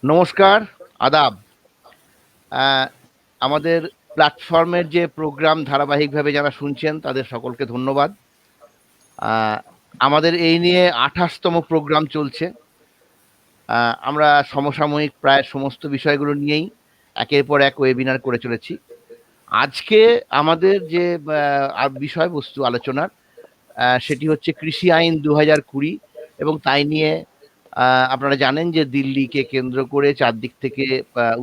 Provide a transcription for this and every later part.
নমস্কার, আদাব। আমাদের প্ল্যাটফর্মের যে প্রোগ্রাম ধারাবাহিকভাবে যারা শুনছেন তাদের সকলকে ধন্যবাদ। আহ, আমাদের এই নিয়ে 28তম প্রোগ্রাম চলছে। আমরা সমসাময়িক প্রায় সমস্ত বিষয়গুলো নিয়েই একের পর এক ওয়েবিনার করে চলেছি। আজকে আমাদের যে বিষয়বস্তু আলোচনার সেটি হচ্ছে কৃষি আইন 2020, এবং তাই নিয়ে আপনারা জানেন যে দিল্লিকে কেন্দ্র করে চারদিক থেকে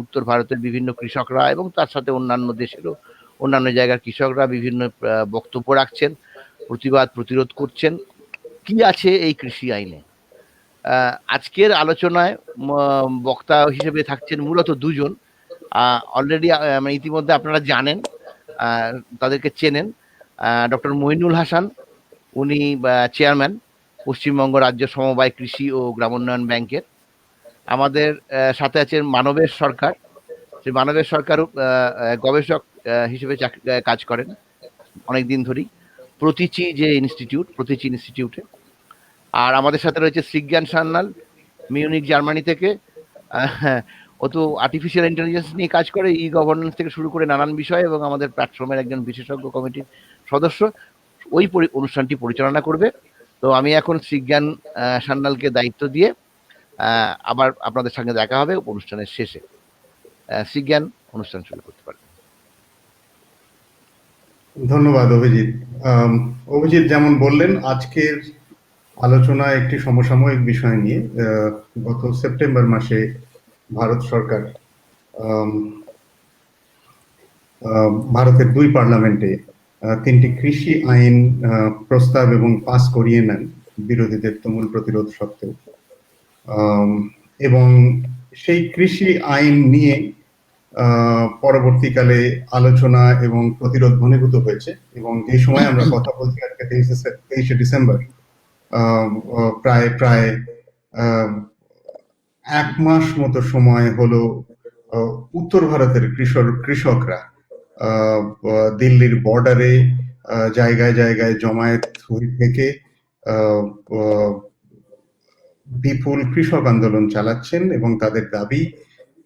উত্তর ভারতের বিভিন্ন কৃষকরা এবং তার সাথে অন্যান্য দেশেরও অন্যান্য জায়গার কৃষকরা বিভিন্ন বক্তব্য রাখছেন, প্রতিবাদ প্রতিরোধ করছেন। কি আছে এই কৃষি আইনে? আজকের আলোচনায় বক্তা হিসেবে থাকছেন মূলত দুজন। অলরেডি ইতিমধ্যে আপনারা জানেন, তাদেরকে চেনেন। ডক্টর মইনুল হাসান, উনি চেয়ারম্যান পশ্চিমবঙ্গ রাজ্য সমবায় কৃষি ও গ্রামোন্নয়ন ব্যাংকের। আমাদের সাথে আছেন মানবেশ সরকার। সেই মানবেশ সরকার গবেষক হিসেবে কাজ করেন অনেকদিন ধরেই প্রতীচি ইনস্টিটিউটে। আর আমাদের সাথে রয়েছে শ্রীজ্ঞান সান্যাল, মিউনিক জার্মানি থেকে। ও তো আর্টিফিশিয়াল ইন্টেলিজেন্স নিয়ে কাজ করে, ই গভর্নেন্স থেকে শুরু করে নানান বিষয়, এবং আমাদের প্ল্যাটফর্মের একজন বিশেষজ্ঞ কমিটির সদস্য। ওই অনুষ্ঠানটি পরিচালনা করবে। তো আমি এখন শ্রীজ্ঞান সান্যালকে দায়িত্ব দিয়ে আবার আপনাদের সঙ্গে দেখা হবে অনুষ্ঠানের শেষে। শ্রীজ্ঞান, অনুষ্ঠান শুরু করতে পারেন। ধন্যবাদ অভিজিৎ। অভিজিৎ যেমন বললেন, আজকের আলোচনা একটি সমসাময়িক বিষয় নিয়ে। গত সেপ্টেম্বর মাসে ভারত সরকার ভারতের দুই পার্লামেন্টে 3টি কৃষি আইন প্রস্তাব এবং পাস করিয়ে নেন বিরোধীদের তুমুল প্রতিরোধ সত্ত্বেও। এবং সেই কৃষি আইন নিয়ে পরবর্তীকালে আলোচনা এবং প্রতিরোধ ঘনীভূত হয়েছে, এবং এই সময় আমরা কথা বলছি আজকে 23শে ডিসেম্বর। প্রায় 1 মাস মতো সময় হলো উত্তর ভারতের কৃষকরা দিল্লির বর্ডারে জায়গায় জায়গায় জমায়েত থেকে বিপুল কৃষক আন্দোলন চালাচ্ছেন, এবং তাদের দাবি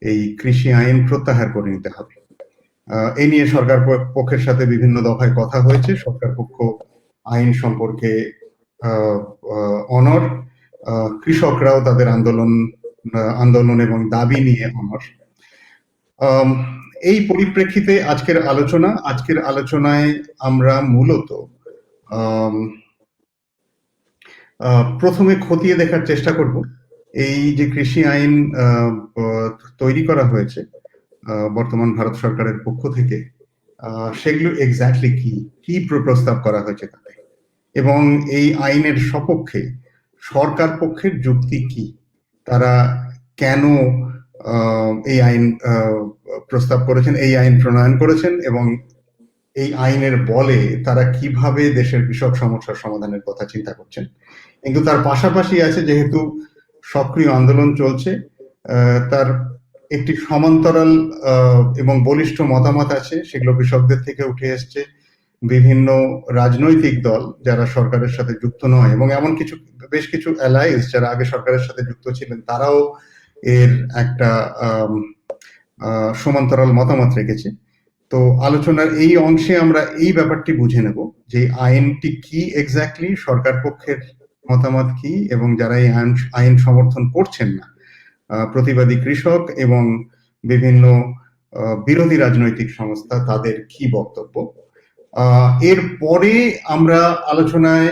এই কৃষি আইন প্রত্যাহার করে নিতে হবে। এ নিয়ে সরকার পক্ষের সাথে বিভিন্ন দফায় কথা হয়েছে। সরকার পক্ষ আইন সম্পর্কে অনড়, কৃষকরাও তাদের আন্দোলন এবং দাবি নিয়ে অনড়। এই পরিপ্রেক্ষিতে আজকের আলোচনায় আমরা মূলত প্রথমে খতিয়ে দেখার চেষ্টা করব এই যে কৃষি আইন তৈরি করা হয়েছে বর্তমান ভারত সরকারের পক্ষ থেকে, সেগুলো এক্স্যাক্টলি কি প্রস্তাব করা হয়েছে তাতে, এবং এই আইনের সপক্ষে সরকার পক্ষের যুক্তি কি, তারা কেন এই আইন প্রস্তাব করেছেন, এই আইন প্রণয়ন করেছেন, এবং এই আইনের বলে তারা কিভাবে দেশের কৃষক সমস্যার সমাধানের কথা চিন্তা করছেন। কিন্তু তার পাশাপাশি আছে, যেহেতু সক্রিয় আন্দোলন চলছে, তার একটি সমান্তরাল এবং বলিষ্ঠ মতামত আছে, সেগুলো কৃষকদের থেকে উঠে এসছে। বিভিন্ন রাজনৈতিক দল যারা সরকারের সাথে যুক্ত নয়, এবং এমন বেশ কিছু অ্যালায়েন্স যারা আগে সরকারের সাথে যুক্ত ছিলেন, তারাও এর একটা সমান্তরাল মতামত রেখেছে। তো আলোচনার এই অংশে আমরা এই ব্যাপারটি বুঝে নেব যে আইনটি কি এক্স্যাক্টলি, সরকার পক্ষের মতামত কি, এবং যারা এই আইন সমর্থন করছেন না, প্রতিবাদী কৃষক এবং বিভিন্ন বিরোধী রাজনৈতিক সংস্থা, তাদের কি বক্তব্য। এরপরে আমরা আলোচনায়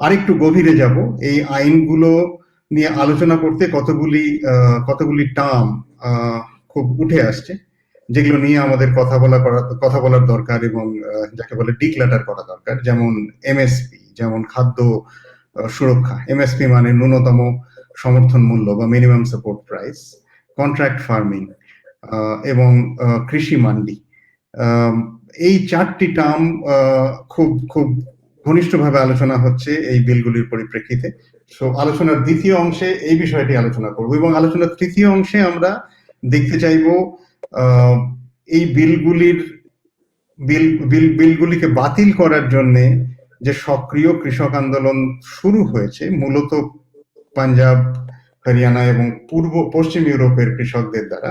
আরেকটু গভীরে যাব। এই আইনগুলো নিয়ে আলোচনা করতে কতগুলি টার্ম খুব উঠে আসছে, যেগুলো নিয়ে আমাদের কথা বলার দরকার, এবং যাকে বলে ডিক্লাটার করা দরকার। যেমন এমএসপি, যেমন খাদ্য সুরক্ষা। এমএসপি মানে ন্যূনতম সমর্থন মূল্য বা minimum support price, contract farming, এবং কৃষি মান্ডি। এই 4টি টার্ম খুব ঘনিষ্ঠভাবে আলোচনা হচ্ছে এই বিলগুলির পরিপ্রেক্ষিতে। সো আলোচনার দ্বিতীয় অংশে এই বিষয়টি আলোচনা করব, এবং আলোচনার তৃতীয় অংশে আমরা দেখতে চাইব এই বিলগুলিকে বাতিল করার জন্য যে সক্রিয় কৃষক আন্দোলন শুরু হয়েছে, মূলত পাঞ্জাব, হরিয়ানা এবং পশ্চিম ইউরোপের কৃষকদের দ্বারা।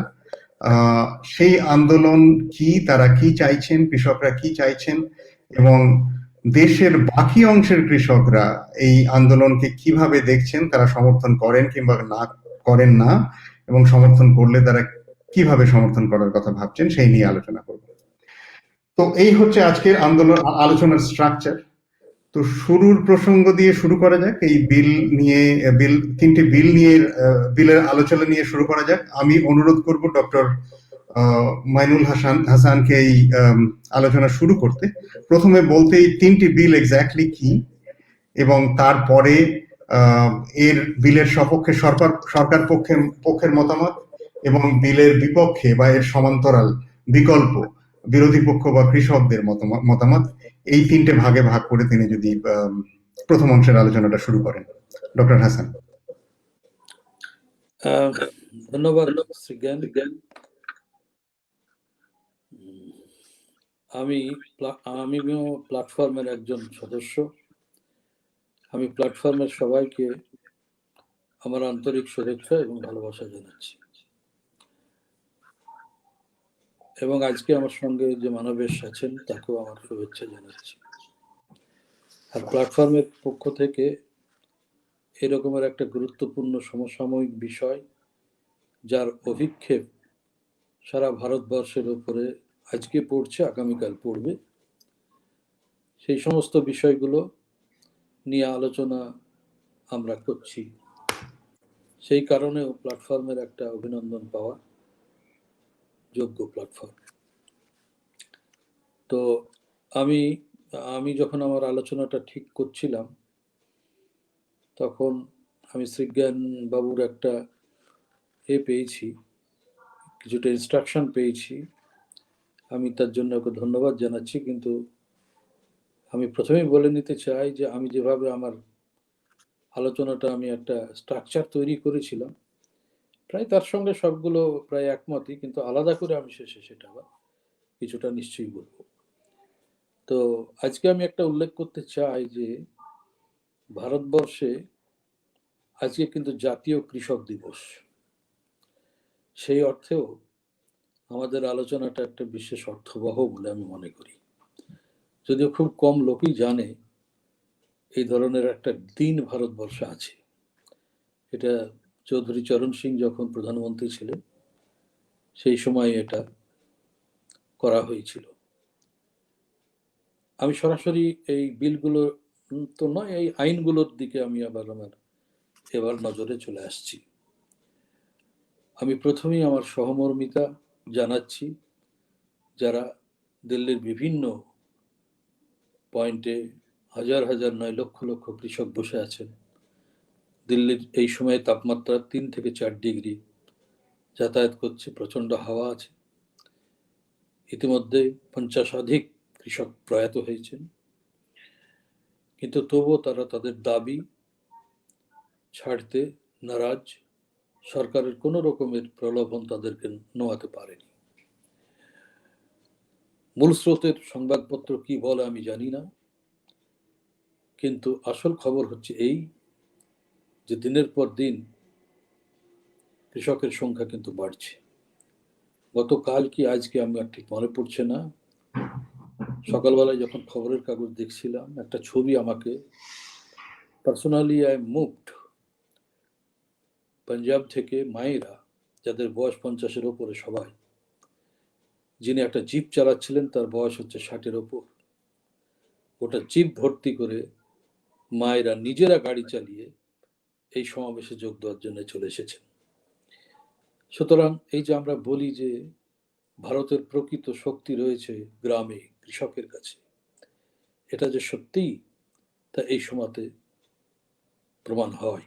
সেই আন্দোলন কি, তারা কি চাইছেন, কৃষকরা কি চাইছেন, এবং দেশের বাকি অংশের কৃষকরা এই আন্দোলনকে কিভাবে দেখছেন, তারা সমর্থন করেন কিংবা না করেন না, এবং সমর্থন করলে তারা কিভাবে সমর্থন করার কথা ভাবছেন, সেই নিয়ে আলোচনা করব। তো এই হচ্ছে আজকের আলোচনার স্ট্রাকচার। তো শুরুর প্রসঙ্গ দিয়ে শুরু করা যাক। এই তিনটি বিলের আলোচনা নিয়ে শুরু করা যাক। আমি অনুরোধ করব ডক্টর মাইনুল হাসানকে এই আলোচনা শুরু করতে। প্রথমে বলতে এই তিনটি বিল এক্স্যাক্টলি কি, এবং তারপরে এর বিলের সপক্ষে সরকার পক্ষের মতামত, এবং বিলের বিপক্ষে বা এর সমান্তরাল বিকল্প বিরোধী পক্ষ বা কৃষকদের মতামত, এই তিনটে ভাগে ভাগ করে তিনি যদি প্রথম অংশের আলোচনাটা শুরু করেন। ডক্টর হাসান। ধন্যবাদ শ্রীজ্ঞান। আমি প্ল্যাটফর্মের একজন সদস্য। আমি প্ল্যাটফর্মের সবাইকে আমার আন্তরিক শুভেচ্ছা এবং ভালোবাসা জানাচ্ছি, এবং আজকে আমার সঙ্গে যে মানবেশ আছেন তাকেও আমার শুভেচ্ছা জানাচ্ছি। আর প্ল্যাটফর্মের পক্ষ থেকে এরকমের একটা গুরুত্বপূর্ণ সমসাময়িক বিষয়, যার অভিক্ষেপ সারা ভারতবর্ষের উপরে আজকে পড়ছে, আগামীকাল পড়বে, সেই সমস্ত বিষয়গুলো নিয়ে আলোচনা আমরা করছি। সেই কারণেও প্ল্যাটফর্মের একটা অভিনন্দন পাওয়া যোগ্য প্ল্যাটফর্ম। তো আমি যখন আমার আলোচনাটা ঠিক করছিলাম, তখন আমি শ্রীজ্ঞান বাবুর একটা পেয়েছি, কিছুটা ইনস্ট্রাকশন পেয়েছি। আমি তার জন্য ওকে ধন্যবাদ জানাচ্ছি। কিন্তু আমি প্রথমেই বলে নিতে চাই যে আমি যেভাবে আমার আলোচনাটা আমি একটা স্ট্রাকচার তৈরি করেছিলাম, প্রায় তার সঙ্গে সবগুলো প্রায় একমতই, কিন্তু আলাদা করে আমি শেষে সেটা আবার কিছুটা নিশ্চয়ই বলবো। তো আজকে আমি একটা উল্লেখ করতে চাই যে ভারতবর্ষে আজকে কিন্তু জাতীয় কৃষক দিবস। সেই অর্থেও আমাদের আলোচনাটা একটা বিশেষ অর্থবহ বলে আমি মনে করি, যদিও খুব কম লোকই জানে এই ধরনের একটা দিন ভারতবর্ষে আছে। এটা চৌধুরী চরণ সিং যখন প্রধানমন্ত্রী ছিলেন সেই সময় এটা করা হয়েছিল। আমি সরাসরি এই বিলগুলো তো নয়, এই আইনগুলোর দিকে আমি এবার নজরে চলে আসছি। আমি প্রথমেই আমার সহমর্মিতা জানাচ্ছি যারা দিল্লির বিভিন্ন পয়েন্টে হাজার হাজার নয় লক্ষ লক্ষ কৃষক বসে আছেন। দিল্লির এই সময়ে তাপমাত্রা 3 থেকে 4 ডিগ্রি যাতায়াত করছে, প্রচণ্ড হাওয়া আছে। ইতিমধ্যে 50 কৃষক প্রয়াত হয়েছেন, কিন্তু তবুও তারা তাদের দাবি ছাড়তে নারাজ। সরকারের কোনো রকমের প্রলোভন তাদেরকে নোয়াতে পারেনি। মূল স্রোতের সংবাদপত্র কি বলে আমি জানি না, কিন্তু আসল খবর হচ্ছে এই যে দিনের পর দিন কৃষকের সংখ্যা কিন্তু বাড়ছে। গতকাল কি আজকে আমি আর ঠিক মনে পড়ছে না, সকালবেলায় যখন খবরের কাগজ দেখছিলাম, একটা ছবি আমাকে পার্সোনালি আই মুভড। পাঞ্জাব থেকে মায়েরা, যাদের বয়স 50-এর ওপরে সবাই, যিনি একটা জিপ চালাচ্ছিলেন তার বয়স হচ্ছে 60-এর ওপর। ওটা জিপ ভর্তি করে মায়েরা নিজেরা গাড়ি চালিয়ে এই সমাবেশে যোগ দেওয়ার জন্য চলে এসেছেন। সুতরাং এই যে আমরা বলি যে ভারতের প্রকৃত শক্তি রয়েছে গ্রামে, কৃষকের কাছে, এটা যে সত্যিই তা এই সময়তে প্রমাণ হয়।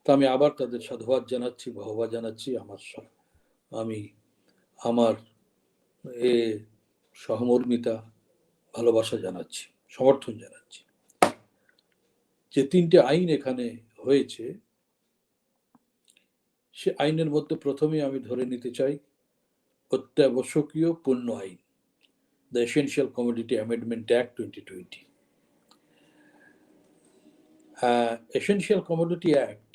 তা আমি আবার তাদের সাধুবাদ জানাচ্ছি, বাহবা জানাচ্ছি, আমি আমার সহমর্মিতা, ভালোবাসা জানাচ্ছি, সমর্থন জানাচ্ছি। যে 3টে আইন এখানে হয়েছে, সে আইনের মধ্যে প্রথমে আমি ধরে নিতে চাই অত্যাবশ্যকীয় পণ্য আইন, the essential commodity amendment act 2020। Essential commodity act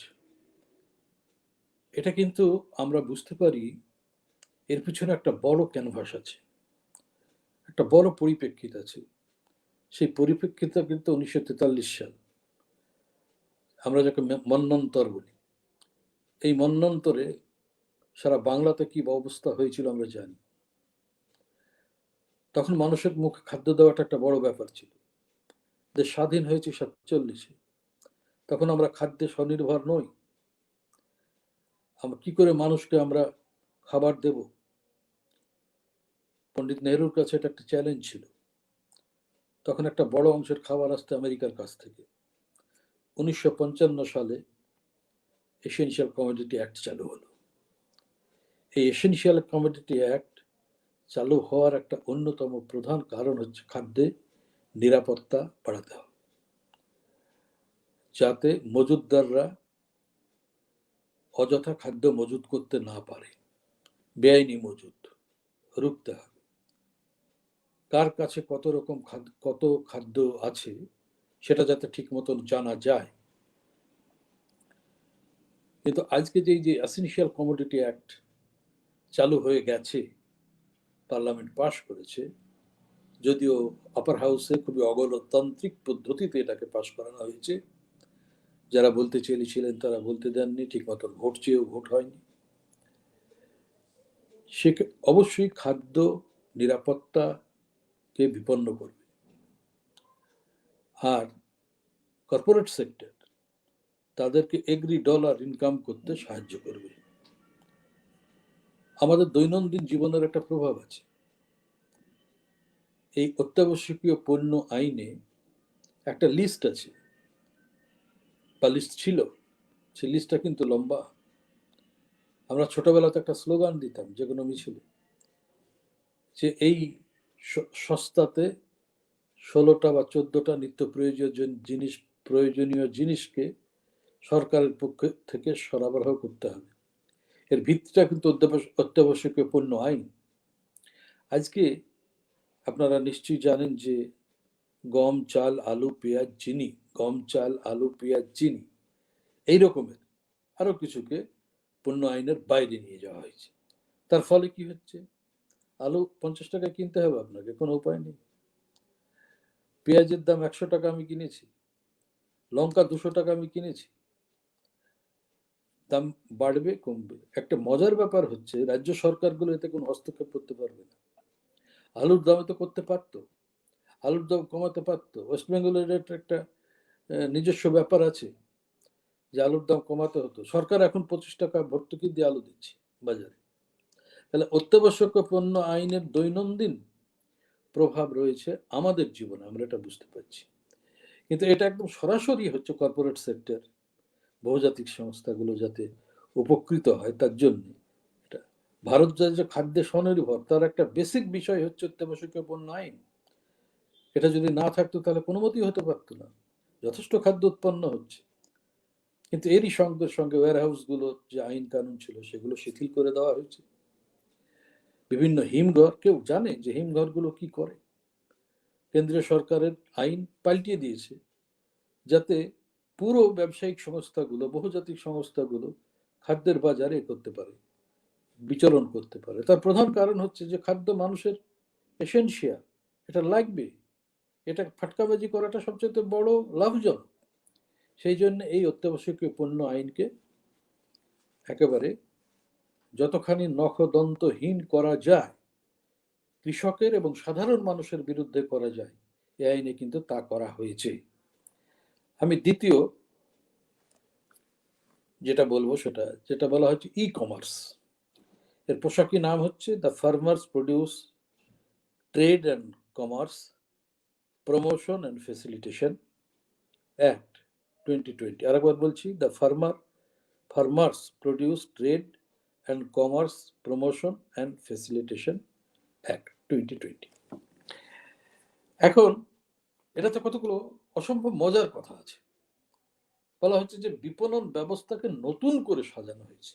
এটা কিন্তু আমরা বুঝতে পারি এর পিছনে একটা বড় ক্যানভাস আছে, একটা বড় পরিপ্রেক্ষিত আছে। সেই পরিপ্রেক্ষিত কিন্তু 1943 সাল, আমরা যাকে মন্বন্তর বলি। এই মন্বন্তরে সারা বাংলাতে কি অবস্থা হয়েছিল আমরা জানি। তখন মানুষের মুখে খাদ্য দেওয়াটা একটা বড় ব্যাপার ছিল। দেশ স্বাধীন হয়েছে 47-এ, তখন আমরা খাদ্যে স্বনির্ভর নই। আমরা কি করে মানুষকে আমরা খাবার দেব? পণ্ডিত নেহরুর কাছে এটা একটা চ্যালেঞ্জ ছিল। তখন একটা বড় অংশের খাবার আসতো আমেরিকার কাছ থেকে। 1955 সালে এসেনশিয়াল কমোডিটি অ্যাক্ট চালু হলো। এই এসেনশিয়াল কমোডিটি অ্যাক্ট চালু হওয়ার একটা অন্যতম প্রধান কারণ হচ্ছে খাদ্যে নিরাপত্তা বাড়াতে হবে, যাতে মজুতদাররা অযথা খাদ্য মজুত করতে না পারে। বেআইনি মজুত রুখতে হবে। কার কাছে কত খাদ্য আছে সেটা যাতে ঠিক মতন জানা যায়। কিন্তু আজকে যে এসেনশিয়াল কমোডিটি অ্যাক্ট চালু হয়ে গেছে, পার্লামেন্ট পাশ করেছে, যদিও আপার হাউসে খুবই অগণতান্ত্রিক পদ্ধতিতে এটাকে পাশ করানো হয়েছে। যারা বলতে চেয়েছিলেন তারা বলতে দেননি, ঠিক মতন ভোট চেয়েও ভোট হয়নি। সে অবশ্যই খাদ্য নিরাপত্তাকে বিপন্ন করবে। আর কর্পোরেট সেক্টর তাদেরকে এগ্রি ডলার ইনকাম করতে সাহায্য করবে। আমাদের দৈনন্দিন জীবনের একটা প্রভাব আছে। এই অত্যাবশ্যকীয় পণ্য আইনে একটা লিস্ট আছে, বা লিস্ট ছিল। সেই লিস্টটা কিন্তু লম্বা। আমরা ছোটবেলাতে একটা স্লোগান দিতাম যে কোনো মিছিলে, যে এই সস্তাতে 16টা বা 14টা নিত্য প্রয়োজনীয় জিনিসকে সরকারের পক্ষ থেকে সরবরাহ করতে হবে। এর ভিত্তিটা কিন্তু অত্যাবশ্যকীয় পণ্য আইন। আজকে আপনারা নিশ্চয়ই জানেন যে গম, চাল, আলু, পেঁয়াজ, চিনি, গম, চাল, আলু, পেঁয়াজ, চিনি, এই রকমের আরো কিছুকে পণ্য আইনের বাইরে নিয়ে যাওয়া হয়েছে। তার ফলে কি হচ্ছে? আলু 50 টাকায় কিনতে হবে আপনাকে, কোনো উপায় নেই। পেঁয়াজের দাম 100 টাকা আমি কিনেছি, লঙ্কা 200 টাকা আমি কিনেছি। দাম বাড়বে কমবে। একটা মজার ব্যাপার হচ্ছে, রাজ্য সরকারগুলো এতে কোনো হস্তক্ষেপ করতে পারবে না। আলুর দামে তো করতে পারতো, আলুর দাম কমাতে পারতো। ওয়েস্ট বেঙ্গলের একটা নিজস্ব ব্যাপার আছে যে আলুর দাম কমাতে হতো। সরকার এখন 25 টাকা ভর্তুকি দিয়ে আলু দিচ্ছে বাজারে। তাহলে অত্যাবশ্যকীয় পণ্য আইনের দৈনন্দিন প্রভাব রয়েছে আমাদের জীবনে, আমরা এটা বুঝতে পারছি। কিন্তু এটা একদম সরাসরি হচ্ছে কর্পোরেট সেক্টর, বহুজাতিক সংস্থাগুলো যাতে উপকৃত হয় তার জন্য। এটা ভারত যে খাদ্যে স্বনির্ভর, তার একটা বেসিক বিষয় হচ্ছে অত্যাবশ্যকীয় পণ্য আইন। এটা যদি না থাকতো তাহলে কোনো মতেই হতে পারতো না। যথেষ্ট খাদ্য উৎপন্ন হচ্ছে, কিন্তু এরই সঙ্গে সঙ্গে ওয়্যারহাউসগুলো যে আইন কানুন ছিল সেগুলো শিথিল করে দেওয়া হয়েছে। বিভিন্ন হিমঘর, কেউ জানে যে হিমঘরগুলো কি করে? কেন্দ্রীয় সরকারের আইন পাল্টিয়ে দিয়েছে যাতে পুরো ব্যবসায়িক সংস্থাগুলো, বহুজাতিক সংস্থাগুলো খাদ্যের বাজারে করতে পারে, বিচরণ করতে পারে। তার প্রধান কারণ হচ্ছে যে খাদ্য মানুষের এসেনশিয়াল, এটা লাগবে, এটা ফাটকাবাজি করাটা সবচেয়ে বড় লাভজনক। সেই জন্য এই অত্যাবশ্যকীয় পণ্য আইনকে একেবারে যতখানি নখদন্তহীন করা যায়, কৃষকের এবং সাধারণ মানুষের বিরুদ্ধে করা যায়, এই আইনে কিন্তু তা করা হয়েছে। আমি দ্বিতীয় যেটা বলবো সেটা, যেটা বলা হচ্ছে ই কমার্স, এর পোশাকি নাম হচ্ছে the farmers produce trade and commerce promotion and facilitation act 2020। আরেকবার বলছি, the farmers produce trade and commerce promotion and facilitation act 2020। এখন এটাতে কতগুলো অসম্ভব মজার কথা আছে। বলা হচ্ছে যে বিপণন ব্যবস্থাকে নতুন করে সাজানো হয়েছে।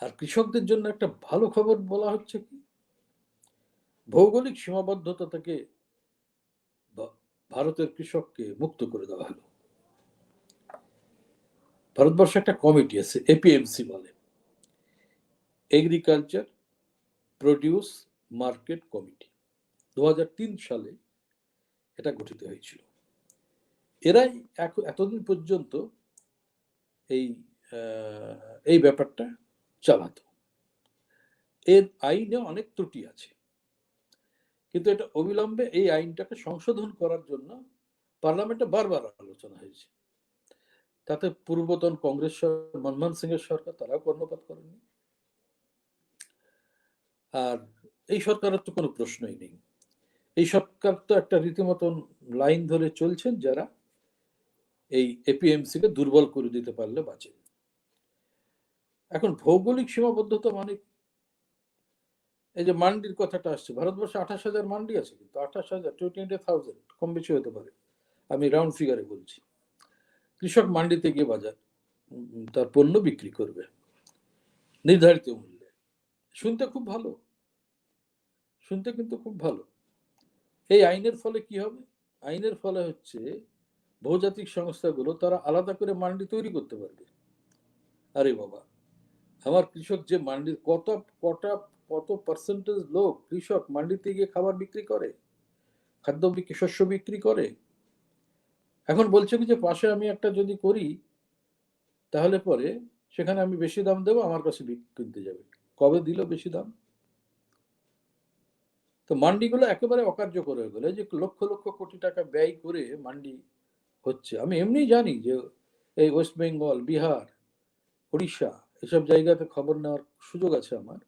আর কৃষকদের জন্য একটা ভালো খবর বলা হচ্ছে কি, ভৌগোলিক সীমাবদ্ধতা থেকে ভারতের কৃষককে মুক্ত করে দেওয়া হলো। ভারতবর্ষে একটা কমিটি আছে, এপিএমসি বলে, এগ্রিকালচার প্রডিউস মার্কেট কমিটি। 2003 সালে এটা গঠিত হয়েছিল। এরাই এতদিন পর্যন্ত এই ব্যাপারটা চালাতো। এর আইনে অনেক ত্রুটি আছে, কিন্তু এটা অবিলম্বে এই আইনটাকে সংশোধন করার জন্য পার্লামেন্টে বারবার আলোচনা হয়েছে। তাতে পূর্বতন কংগ্রেস মনমোহন সিং এর সরকার, তারাও কর্ণপাত করেনি। আর এই সরকারের তো কোনো প্রশ্নই নেই। এই সরকার তো একটা রীতিমতন লাইন ধরে চলছেন, যারা এই এপিএমসি কে দুর্বল করে দিতে পারলে বাঁচে। এখন ভৌগোলিক সীমাবদ্ধতা মানে এই যে মান্ডির কথাটা আসছে, ভারতবর্ষে 28,000 মান্ডি আছে, কিন্তু 28,000 20,000 কম বেশি হতে পারে, আমি রাউন্ড ফিগারে বলছি। কৃষক মান্ডিতে গিয়ে বাজার তার পণ্য বিক্রি করবে নির্ধারিত মূল্যে। শুনতে খুব ভালো, শুনতে কিন্তু খুব ভালো। এই আইনের ফলে কি হবে? আইনের ফলে হচ্ছে বহুজাতিক সংস্থাগুলো তারা আলাদা করে মান্ডি তৈরি করতে পারবে। আরে বাবা, আমার কৃষক যে মান্ডির কত পার্সেন্টেজ লোক কৃষক মান্ডিতে গিয়ে খাবার বিক্রি করে, খাদ্য বিক্রি, শস্য বিক্রি করে। এখন বলছে কি যে পাশে আমি একটা যদি করি, তাহলে পরে সেখানে আমি বেশি দাম দেবো, আমার কাছে কিনতে যাবে। কবে দিল বেশি দাম? তো মান্ডিগুলো একেবারে অকার্যকর হয়ে গেল। যে লক্ষ লক্ষ কোটি টাকা ব্যয় করে মান্ডি হচ্ছে, আমি এমনি জানি যে এই ওয়েস্ট বেঙ্গল, বিহার, উড়িষ্যা, এসব জায়গাতে খবর নেওয়ার সুযোগ আছে আমার।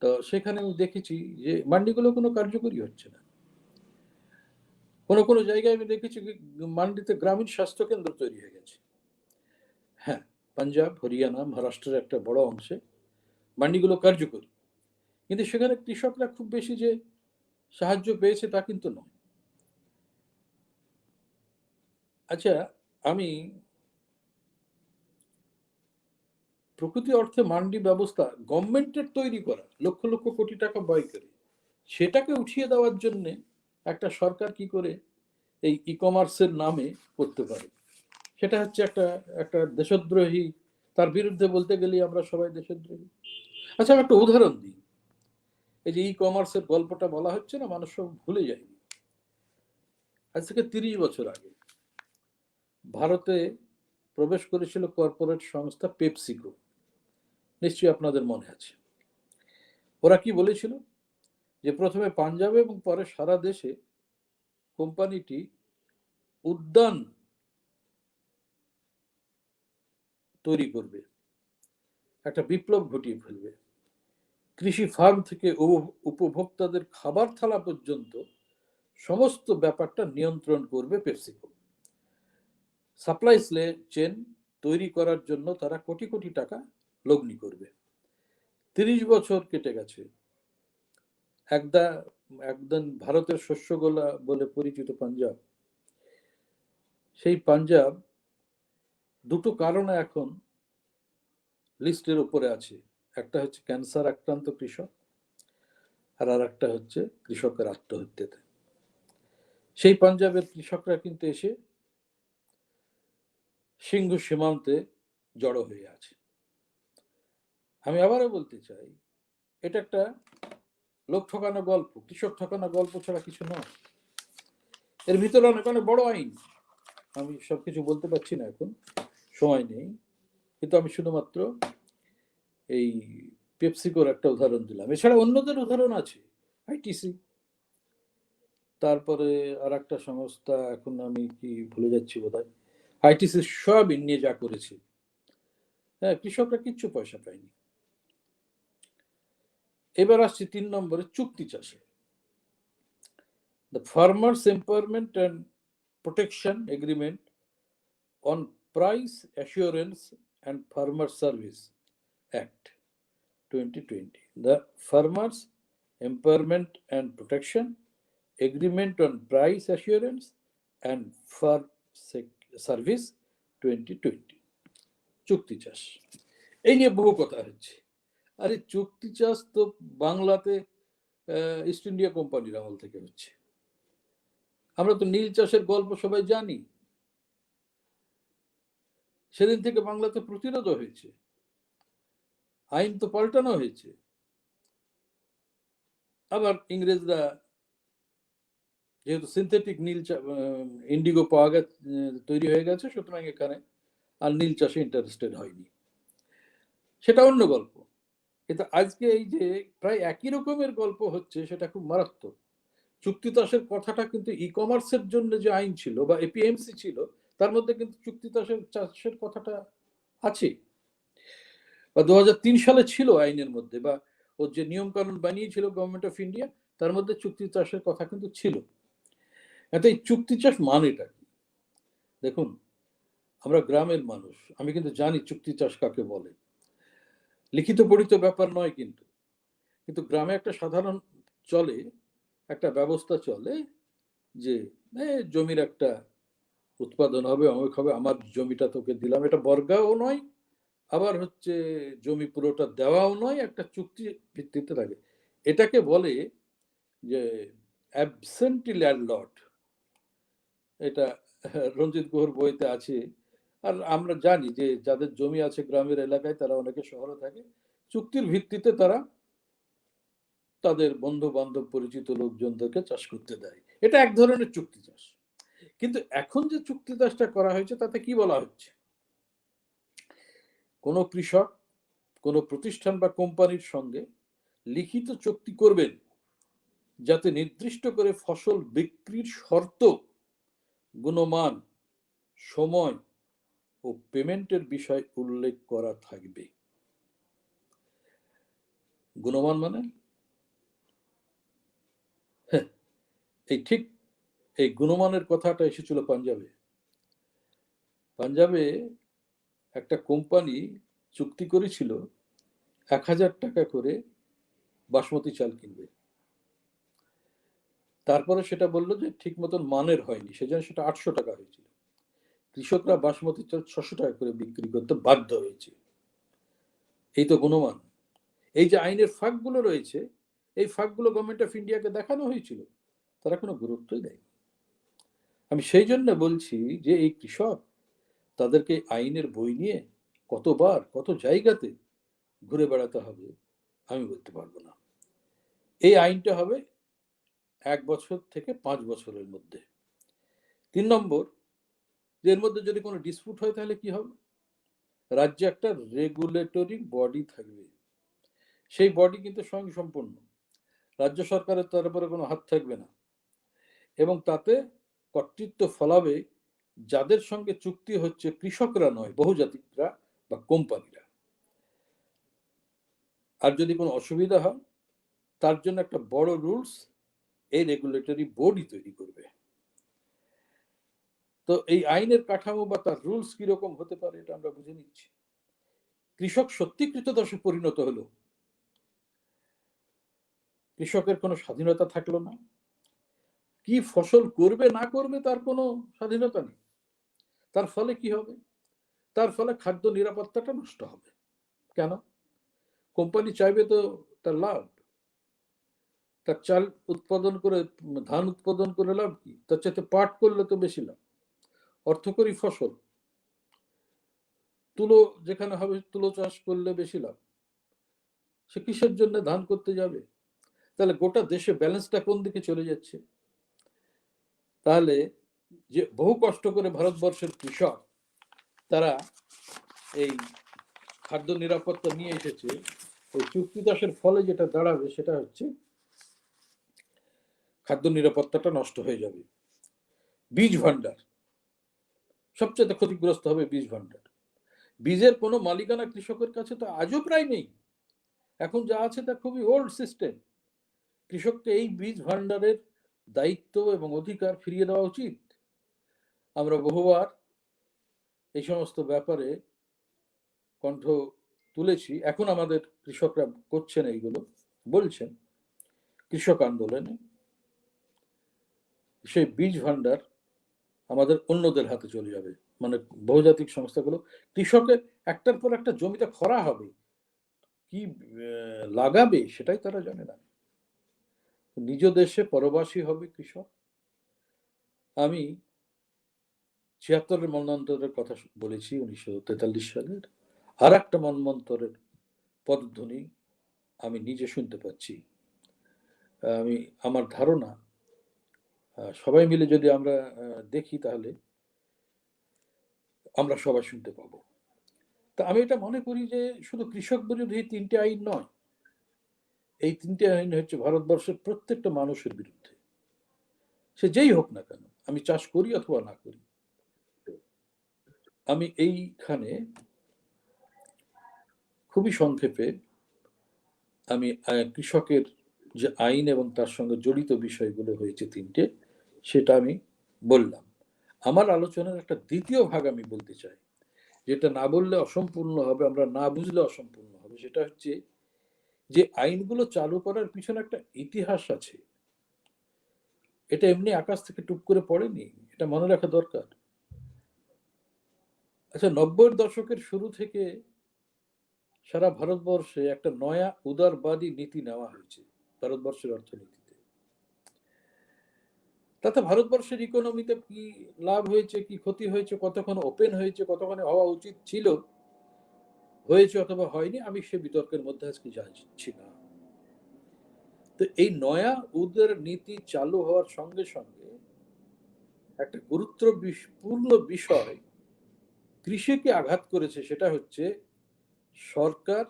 তো সেখানে আমি দেখেছি যে মান্ডিগুলো কোনো কার্যকরী হচ্ছে না। কোনো জায়গায় আমি দেখেছি মান্ডিতে গ্রামীণ স্বাস্থ্য কেন্দ্র তৈরি হয়ে গেছে। হ্যাঁ, পাঞ্জাব, হরিয়ানা, মহারাষ্ট্রের একটা বড় অংশে মান্ডিগুলো কার্যকরী, কিন্তু সেখানে কৃষকরা খুব বেশি যে সাহায্য পেয়েছে তা কিন্তু নয়। আচ্ছা, আমি প্রকৃতি অর্থে মান্ডি ব্যবস্থা গভর্নমেন্টের তৈরি করা, লক্ষ লক্ষ কোটি টাকা ব্যয় করে সেটাকে উঠিয়ে দেওয়ার জন্য একটা সরকার কি করে এই ই কমার্সের নামে করতে পারে, সেটা হচ্ছে একটা দেশদ্রোহী। তার বিরুদ্ধে বলতে গেলে আমরা সবাই দেশদ্রোহী। আচ্ছা, আমি একটা উদাহরণ দিই। এই যে ই কমার্সের গল্পটা বলা হচ্ছে না, মানুষ সব ভুলে যায়নি। আজ থেকে 30 বছর আগে ভারতে প্রবেশ করেছিল কর্পোরেট সংস্থা পেপসিকো, নিশ্চয়ই আপনাদের মনে আছে। ওরা কি বলেছিল যে প্রথমে পাঞ্জাবে এবং পরে সারা দেশে কোম্পানিটি উদ্যান তৈরি করবে, একটা বিপ্লব ঘটিয়ে ফেলবে। কৃষি ফার্ম থেকে উপভোক্তাদের খাবার থালা পর্যন্ত সমস্ত ব্যাপারটা নিয়ন্ত্রণ করবে পেপসিকো। সাপ্লাই চেন তৈরি করার জন্য তারা কোটি কোটি টাকা লগ্নি করবে। 30 বছর কেটে গেছে। একদম ভারতের শস্যগোলা বলে পরিচিত পাঞ্জাব, সেই পাঞ্জাব দুটো কারণে এখন লিস্টের উপরে আছে। একটা হচ্ছে ক্যান্সার আক্রান্ত কৃষক, আর একটা হচ্ছে কৃষকের আত্মহত্যাতে। সেই পাঞ্জাবের কৃষকরা কিন্তু এসে সিংহ সীমান্তে জড়ো হয়ে আছে। আমি আবারও বলতে চাই, এটা একটা লোক ঠকানো গল্প, কৃষক ঠকানো গল্প ছাড়া কিছু নয়। এর ভিতরে অনেক অনেক বড় আইন, আমি সবকিছু বলতে পারছি না, এখন সময় নেই, কিন্তু আমি শুধুমাত্র এই পেপসিকোর একটা উদাহরণ দিলাম। এছাড়া অন্যদের উদাহরণ আছে, আইটিসি, তারপরে আর একটা সংস্থা, এখন আমি কি ভুলে যাচ্ছি বোধহয়। আইটিসি সয়াবিন নিয়ে যা করেছে, হ্যাঁ, কৃষকরা কিচ্ছু পয়সা পায়নি। এবার আসছি 3 নম্বরে, চুক্তি চাষে। The Farmers Empowerment and Protection Agreement on Price Assurance and Farmer Service Act 2020. The Farmers Empowerment and Protection Agreement on Price Assurance and Farm Service 2020. চুক্তি চাষ, এই নিয়ে বহু কথা হচ্ছে। আরে চুক্তি চাষ তো বাংলাতে ইস্ট ইন্ডিয়া কোম্পানির আমল থেকে হচ্ছে। আমরা তো নীল চাষের গল্প সবাই জানি। সেদিন থেকে বাংলাতে প্রতিরোধ হয়েছে, আইন তো পাল্টানো হয়েছে। আবার ইংরেজরা যেহেতু সিনথেটিক নীল ইন্ডিগো পাওয়া গেছে, তৈরি হয়ে গেছে, সুতরাং এখানে আর নীল চাষে ইন্টারেস্টেড হয়নি, সেটা অন্য গল্প। কিন্তু আজকে এই যে প্রায় একই রকমের গল্প হচ্ছে, সেটা খুব মারাত্মক। চুক্তি চাষের কথাটা কিন্তু ই কমার্সের জন্য যে আইন ছিল বা এপিএমসি ছিল, তার মধ্যে কিন্তু চুক্তি চাষের কথাটা আছে, বা 2003 সালে ছিল আইনের মধ্যে, বা ওর যে নিয়ম কানুন বানিয়েছিল গভর্নমেন্ট অফ ইন্ডিয়া, তার মধ্যে চুক্তি চাষের কথা কিন্তু ছিল। এতে এই চুক্তি চাষ মানেটা কি? দেখুন, আমরা গ্রামের মানুষ, আমি কিন্তু জানি চুক্তি চাষ কাকে বলে। লিখিত পড়িত ব্যাপার নয়, কিন্তু কিন্তু গ্রামে একটা সাধারণ চলে, একটা ব্যবস্থা চলে যে জমির একটা উৎপাদন হবে, অমুক হবে, আমার জমিটা তোকে দিলাম, এটা বর্গাও নয়, আবার হচ্ছে জমি পুরোটা দেওয়াও নয়, একটা চুক্তি ভিত্তিতে থাকে। এটাকে বলে যে অ্যাবসেন্টি ল্যান্ডলর্ড। এটা রঞ্জিত গুহর বইতে আছে। আর আমরা জানি যে যাদের জমি আছে গ্রামের এলাকায়, তারা অনেকে শহরে থাকে, চুক্তির ভিত্তিতে তারা তাদের বন্ধু বান্ধব পরিচিত লোকজনদেরকে চাষ করতে দেয়। এটা এক ধরনের চুক্তি চাষ। কিন্তু এখন যে চুক্তি চাষটা করা হয়েছে, তাতে কি বলা হচ্ছে? কোনো কৃষক কোনো প্রতিষ্ঠান বা কোম্পানির সঙ্গে লিখিত চুক্তি করবেন, যাতে নির্দিষ্ট করে ফসল বিক্রির শর্ত, গুণমান, সময় ও পেমেন্টের বিষয় উল্লেখ করা থাকবে। গুণমান মানে এই ঠিক এই গুণমানের কথাটা এসেছিল পাঞ্জাবে। পাঞ্জাবে একটা কোম্পানি চুক্তি করেছিল 1000 টাকা করে বাসমতি চাল কিনবে। তারপরে সেটা বললো যে ঠিক মতন মানের হয়নি, সেজন্য সেটা 800 টাকা হয়েছিল। কৃষকরা বাসমতি চাল 600 টাকা করে বিক্রি করতে বাধ্য হয়েছে। এই তো গুণমান। এই যে আইনের ফাঁকগুলো রয়েছে, এই ফাঁকগুলো গভর্নমেন্ট অফ ইন্ডিয়াকে দেখানো হয়েছিল, তারা কোনো গুরুত্বই দেয়নি। আমি সেই জন্য বলছি যে এই কৃষক, তাদেরকে আইনের বই নিয়ে কতবার কত জায়গাতে ঘুরে বেড়াতে হবে আমি বলতে পারবো না। এই আইনটা হবে 1 বছর থেকে 5 বছরের মধ্যে। 3 নম্বর, এর মধ্যে যদি কোনো ডিসপুট হয়, তাহলে কি হবে? রাজ্যে একটা রেগুলেটরি বডি থাকবে, সেই বডি কিন্তু স্বয়ংসম্পূর্ণ, রাজ্য সরকারের তার উপরে কোনো হাত থাকবে না, এবং তাতে কর্তৃত্ব ফলাবে যাদের সঙ্গে চুক্তি হচ্ছে কৃষকরা নয়, বহুজাতিকরা বা কোম্পানিরা। আর যদি কোনো অসুবিধা হয়, তার জন্য একটা বড় রুলস এই রেগুলেটরি বডি তৈরি করবে। তো এই আইনের কাঠামো বা তার রুলস কিরকম হতে পারে, এটা আমরা বুঝে নিচ্ছি। কৃষক সত্যি কৃতদাসে পরিণত হলো, কৃষকের কোনো স্বাধীনতা থাকলো না, কি ফসল করবে না করবে তার কোনো স্বাধীনতা নেই। তার ফলে কি হবে? তার ফলে খাদ্য নিরাপত্তাটা নষ্ট হবে। কেন? কোম্পানি চাইবে তো তার লাভ, তার চাল উৎপাদন করে, ধান উৎপাদন করে লাভ কি? তার চাইতে পাট করলে তো বেশি লাভ। অর্থকরী ফসল, তুলো যেখানে হবে, তুলো চাষ করলে বেশি লাভ। সে কিসের জন্য ধান করতে যাবে? তাহলে গোটা দেশে ব্যালেন্সটা কোন দিকে চলে যাচ্ছে? তাহলে যে বহু কষ্ট করে ভারতবর্ষের কৃষক, তারা এই খাদ্য নিরাপত্তা নিয়ে এসেছে, ওই চুক্তি চাষের ফলে যেটা দাঁড়াবে, সেটা হচ্ছে খাদ্য নিরাপত্তাটা নষ্ট হয়ে যাবে। বীজ ভান্ডার সবচেয়ে ক্ষতিগ্রস্ত হবে। বীজ ভান্ডার, বীজের কোনো মালিকানা কৃষকের কাছে তো আজও প্রায় নেই। এখন যা আছে তা খুবই ওল্ড সিস্টেম। কৃষককে এই বীজ ভান্ডারের দায়িত্ব এবং অধিকার ফিরিয়ে দেওয়া উচিত। আমরা বহুবার এই সমস্ত ব্যাপারে কণ্ঠ তুলেছি। এখন আমাদের কৃষকরা করছেন, এইগুলো বলছেন। কৃষক আন্দোলনে সেই বীজ ভান্ডার আমাদের অন্যদের হাতে চলে যাবে, মানে বহুজাতিক সংস্থাগুলো। কৃষকের একটার পর একটা জমিতে খরা হবে, কি লাগাবে সেটাই তারা জানে না। নিজ দেশে পরবাসী হবে কৃষক। আমি 76-এর মন্বন্তরের কথা বলেছি 1943 সালের, আর একটা মন্বন্তরের পদধ্বনি আমি নিজে শুনতে পাচ্ছি। আমার ধারণা সবাই মিলে যদি আমরা দেখি তাহলে আমরা সবাই শুনতে পাবো। তা আমি এটা মনে করি যে শুধু কৃষক বিরোধী 3টে আইন নয়, এই 3টে আইন হচ্ছে ভারতবর্ষের প্রত্যেকটা মানুষের বিরুদ্ধে, সে যেই হোক না কেন, আমি চাষ করি অথবা না করি। আমি এইখানে খুবই সংক্ষেপে আমি কৃষকের যে আইন এবং তার সঙ্গে জড়িত বিষয়গুলো হয়েছে 3টে, সেটা আমি বললাম। আমার আলোচনার একটা দ্বিতীয় ভাগ আমি বলতে চাই, যেটা না বললে অসম্পূর্ণ হবে, আমরা না বুঝলে অসম্পূর্ণ হবে। সেটা হচ্ছে যে আইনগুলো চালু করার পিছনে একটা ইতিহাস আছে। এটা এমনি আকাশ থেকে টুপ করে পড়েনি, এটা মনে রাখা দরকার। আচ্ছা, 90-এর দশকের শুরু থেকে সারা ভারতবর্ষে একটা নয়া উদারবাদী নীতি নেওয়া হয়েছে ভারতবর্ষের অর্থনীতিতে। তাতে ভারতবর্ষের ইকোনমিতে কি লাভ হয়েছে, কি ক্ষতি হয়েছে, কতক্ষণ ওপেন হয়েছে, কতক্ষণ হওয়া উচিত ছিল, হয়েছে অথবা হয়নি, আমি সে বিতর্কের মধ্যে আজকে যাচ্ছি না। তো এই নয়া উদার নীতি চালু হওয়ার সঙ্গে সঙ্গে একটা গুরুত্বপূর্ণ বিষয় কৃষিকে আঘাত করেছে, সেটা হচ্ছে সরকার